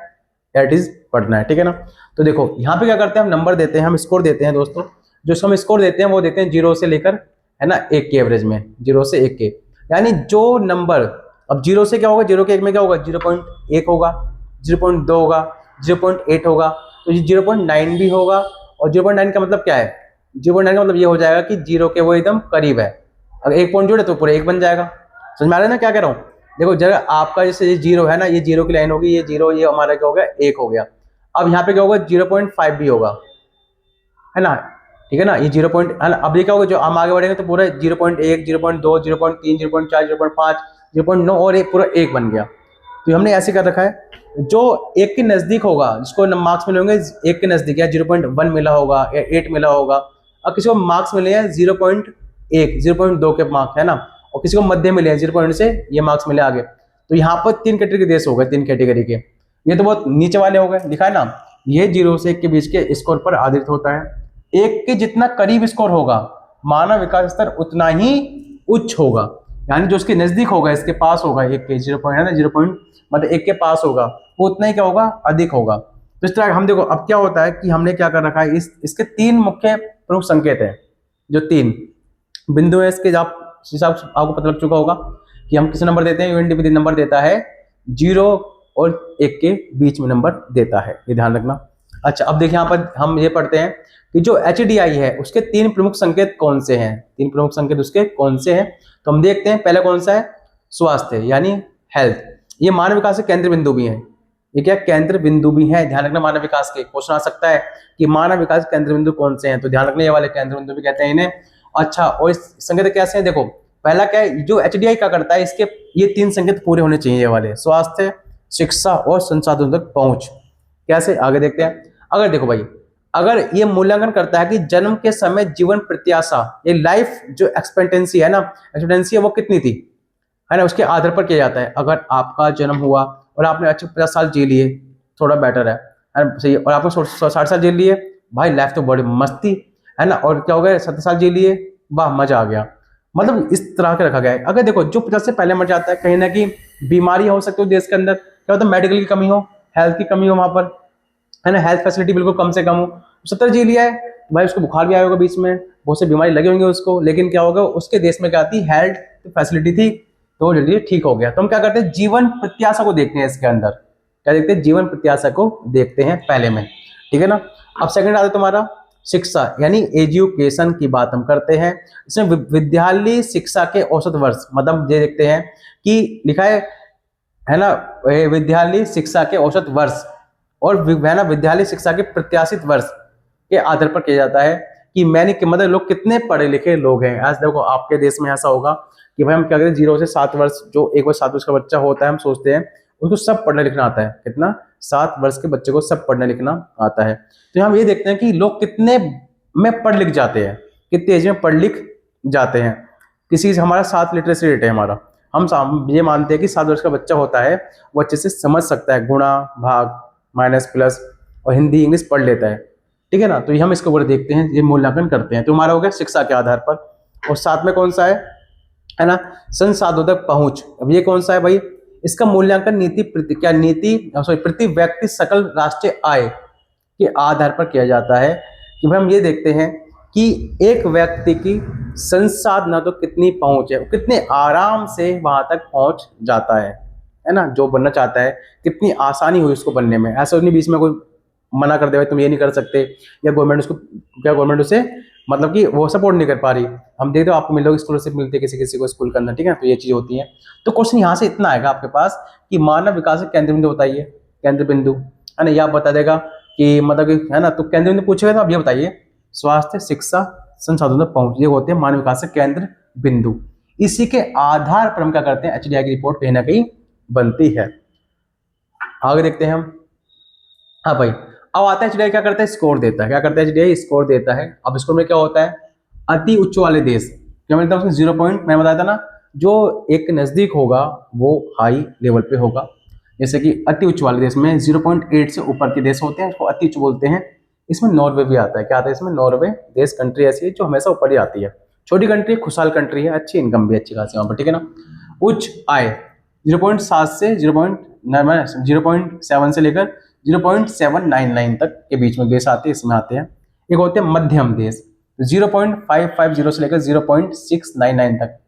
एट इज पढ़ना है, ठीक है ना। तो देखो यहाँ पे क्या करते हैं, हम नंबर देते हैं, हम स्कोर देते हैं दोस्तों। जो हम स्कोर देते हैं वो देते हैं 0 से लेकर, है ना, 1 के एवरेज में, 0 से 1 के, यानी जो नंबर, अब 0 से क्या होगा, 0 के 1 में क्या होगा, 0.1 होगा, 0.2 होगा, 0.8 होगा, तो ये 0.9 भी होगा। और 0.9 का मतलब क्या है, 0.9 का मतलब ये हो जाएगा कि 0 के वो एकदम करीब है, अगर 1 पॉइंट जोड़े तो पूरा 1 बन जाएगा। समझ में आ रहा है ना क्या कह रहा हूँ। देखो जगह आपका जैसे ये 0 है ना, ये 0 की लाइन होगी, ये 0, ये हमारा क्या हो गया, 1 हो गया। अब यहाँ पे क्या होगा, 0.5 भी होगा, है ना, ठीक है ना, ये 0 पॉइंट, है ना। अब ये क्या होगा, जो हम आगे बढ़ेंगे तो पूरा 0.1, 0.2, 0.3, 0.4, 0.5, 0.9 और एक पूरा 1 बन गया। तो हमने ऐसे कर रखा है, जो 1 के नजदीक होगा, जिसको मार्क्स मिले होंगे 1 के नजदीक, या 0.1 मिला होगा या 8 मिला होगा, और किसी को मार्क्स मिले हैं 0.1, 0.2 के मार्क्स, है ना, और किसी को मध्य मिले हैं 0 से ये मार्क्स मिले आगे। तो यहाँ पर 3 कैटेगरी के देश हो गए, 3 कैटेगरी के, ये तो बहुत नीचे वाले हो गए, लिखा है ना, ये 0 से 1 के बीच के स्कोर पर आधारित होता है। 1 के जितना करीब स्कोर होगा, मानव विकास स्तर उतना ही उच्च होगा, यानी जो उसके नजदीक होगा, इसके पास होगा, 1 के 0 पॉइंट, है ना, 0 पॉइंट मतलब 1 के पास होगा, वो उतना ही क्या होगा, अधिक होगा। तो इस तरह हम देखो अब क्या होता है कि हमने क्या कर रखा है, इसके 3 मुख्य प्रमुख संकेत हैं, जो 3 बिंदु है इसके, आप हिसाब से आपको पता लग चुका होगा कि हम किस नंबर देते हैं, यूएनडीपी नंबर देता है 0 और 1 के बीच में नंबर देता है, ये ध्यान रखना। अच्छा अब देखिए यहाँ पर हम ये पढ़ते हैं कि जो एचडीआई है उसके 3 प्रमुख संकेत कौन से हैं, 3 प्रमुख संकेत उसके कौन से हैं, तो हम देखते हैं। पहला कौन सा है, स्वास्थ्य यानी हेल्थ, ये मानव विकास के केंद्र बिंदु भी है, ये क्या केंद्र बिंदु भी है, ध्यान रखना। मानव विकास के क्वेश्चन आ सकता है कि मानव विकास केंद्र बिंदु कौन से हैं, तो ध्यान रखना ये वाले केंद्र बिंदु भी कहते हैं इन्हें। अच्छा और इस संकेत कैसे हैं, देखो पहला क्या है, जो एचडीआई क्या करता है, इसके ये 3 संकेत पूरे होने चाहिए, ये वाले स्वास्थ्य, शिक्षा और संसाधन तक पहुंच। कैसे, आगे देखते हैं। अगर देखो भाई, अगर ये मूल्यांकन करता है कि जन्म के समय जीवन प्रत्याशा, ये लाइफ जो एक्सपेक्टेंसी है ना, एक्सपेक्टेंसी है वो कितनी थी, है ना, उसके आधार पर किया जाता है। अगर आपका जन्म हुआ और आपने अच्छे 50 साल जी लिए, थोड़ा बेटर है ना, सही है, और आपने 60 साल जी लिए, भाई लाइफ तो बड़ी मस्ती, है ना, और क्या हो गया 70 साल जी लिए, वाह मजा आ गया। मतलब इस तरह के रखा गया है। अगर देखो जो 50 से पहले मर जाता है, कहीं ना कहीं बीमारी हो सकती है देश के अंदर, क्या होता है, मेडिकल की कमी हो, हेल्थ की कमी हो वहां पर, है ना, हेल्थ फैसिलिटी बिल्कुल कम से कम हो, 70 जी लिया है, भाई उसको बुखार भी आया होगा बीच में, बहुत से बीमारी लगी होंगी उसको, लेकिन क्या होगा उसके देश में क्या थी, हेल्थ फैसिलिटी थी, तो जल्दी ठीक हो गया। तो हम क्या करते हैं, जीवन प्रत्याशा को देखते हैं इसके अंदर, क्या देखते हैं, जीवन प्रत्याशा को देखते हैं पहले में, ठीक है ना। अब सेकंड आता है तुम्हारा शिक्षा यानी एजुकेशन की बात हम करते हैं। इसमें विद्यालय शिक्षा के औसत वर्ष, मतलब ये देखते हैं कि लिखा है ना, विद्यालय शिक्षा के औसत वर्ष और है ना विद्यालय शिक्षा के प्रत्याशित वर्ष के आधार पर किया जाता है कि मैंने कि मतलब लोग कितने पढ़े लिखे लोग हैं। आज देखो आपके देश में ऐसा होगा कि भाई हम क्या करें, 0 से 7 वर्ष, जो 1 वर्ष 7 वर्ष का बच्चा होता है, हम सोचते हैं उसको सब पढ़ना लिखना आता है, कितना, 7 वर्ष के बच्चे को सब पढ़ना लिखना आता है। तो हम ये देखते हैं कि लोग कितने में पढ़ लिख जाते हैं, कितनी एज में पढ़ लिख जाते हैं। किसी से हमारा 7 लिटरेसी रेट है हमारा, हम ये मानते हैं कि 7 वर्ष का बच्चा होता है वो अच्छे से समझ सकता है, गुणा भाग माइनस प्लस और हिंदी इंग्लिश पढ़ लेता है, ठीक है ना। तो ये हम इसके ऊपर देखते हैं, ये मूल्यांकन करते हैं। तो हमारा हो गया शिक्षा के आधार पर। और साथ में कौन सा है ना, संसाधनों तक पहुंच। अब ये कौन सा है भाई, इसका मूल्यांकन प्रति व्यक्ति सकल राष्ट्रीय आय के आधार पर किया जाता है कि भाई हम ये देखते हैं कि एक व्यक्ति की संसाधन तो कितनी पहुंच है, कितने आराम से वहां तक पहुंच जाता है ना, जो बनना चाहता है कितनी आसानी हुई उसको बनने में। ऐसा नहीं बीच में कोई मना कर दे भाई तुम ये नहीं कर सकते, या गवर्नमेंट उसे मतलब कि वो सपोर्ट नहीं कर पा रही। हम देखते हो आपको मिल लोग स्कॉलरशिप मिलती है किसी किसी को स्कूल के अंदर, ठीक है, तो ये चीज होती है। तो क्वेश्चन यहाँ से इतना आएगा आपके पास कि मानव विकास का केंद्र बिंदु बताइए, केंद्र बिंदु, है ना, यह आप बता देगा कि मतलब कि, है ना, तो केंद्र बिंदु पूछेगा तो आप ये बताइए, स्वास्थ्य, शिक्षा, संसाधनों तक पहुंच, ये होते हैं मानव विकास के केंद्र बिंदु। इसी के आधार पर हम क्या करते हैं, एचडीआई की रिपोर्ट कहीं ना कहीं बनती है। आगे देखते हैं हम। हाँ भाई, अब आता है एचडीआई क्या करता है, स्कोर देता है। क्या करता है एचडीआई, स्कोर देता है। अब स्कोर में क्या होता है, अति उच्च वाले देश, क्या मिलता है उसमें 0 पॉइंट, मैंने बताया था ना, जो एक नज़दीक होगा वो हाई लेवल पे होगा। जैसे कि अति उच्च वाले देश में 0.8 से ऊपर के देश होते हैं उसको अति उच्च बोलते हैं। इसमें नॉर्वे भी आता है। क्या आता है इसमें? नॉर्वे देश, कंट्री ऐसी है जो हमेशा ऊपर ही आती है। छोटी कंट्री, खुशहाल कंट्री है, अच्छी इनकम भी अच्छी खासी वहाँ पर, ठीक है ना। उच्च आय 0.7 से 0.7 से लेकर 0.799 तक के बीच में देश आते हैं, इसमें आते हैं। एक होते हैं मध्यम देश, 0.550 से लेकर 0.699 तक।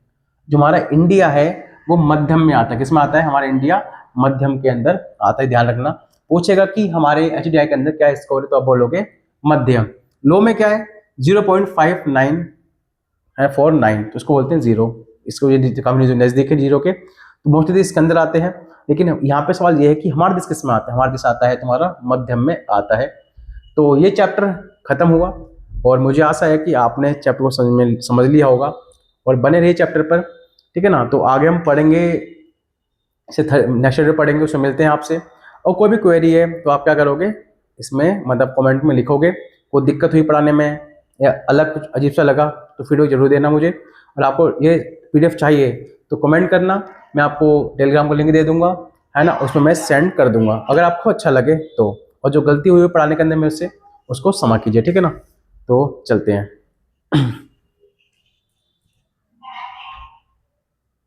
जो हमारा इंडिया है वो मध्यम में आता है। किसमें आता है? हमारा इंडिया मध्यम के अंदर आता है, ध्यान रखना। पूछेगा कि हमारे एचडीआई के अंदर क्या स्कोर है, तो आप बोलोगे मध्यम। लो में क्या है? 0.59 है, 49, तो उसको बोलते हैं जीरो। इसको ये काफी जो नजदीक है जीरो के, तो मोस्टली देश इसके अंदर आते हैं। लेकिन यहाँ पे सवाल ये है कि हमारा देश किस में आता है? हमारा देश आता है तुम्हारा मध्यम में आता है। तो ये चैप्टर खत्म हुआ और मुझे आशा है कि आपने चैप्टर को समझ लिया होगा और बने रहिए चैप्टर पर, ठीक है ना। तो आगे हम पढ़ेंगे, इसे नेक्स्ट चैप्टर पढ़ेंगे, उसमें मिलते हैं आपसे। और कोई भी क्वेरी है तो आप क्या करोगे, इसमें मतलब कमेंट में लिखोगे। कोई दिक्कत हुई पढ़ाने में या अलग कुछ अजीब सा लगा तो फीडबैक जरूर देना मुझे। और आपको ये पीडीएफ चाहिए तो कमेंट करना, मैं आपको टेलीग्राम को लिंक दे दूंगा, है ना, उसमें मैं सेंड कर दूंगा अगर आपको अच्छा लगे तो। और जो गलती हुई है पढ़ाने के अंदर में उससे उसको क्षमा कीजिए, ठीक है ना। तो चलते हैं।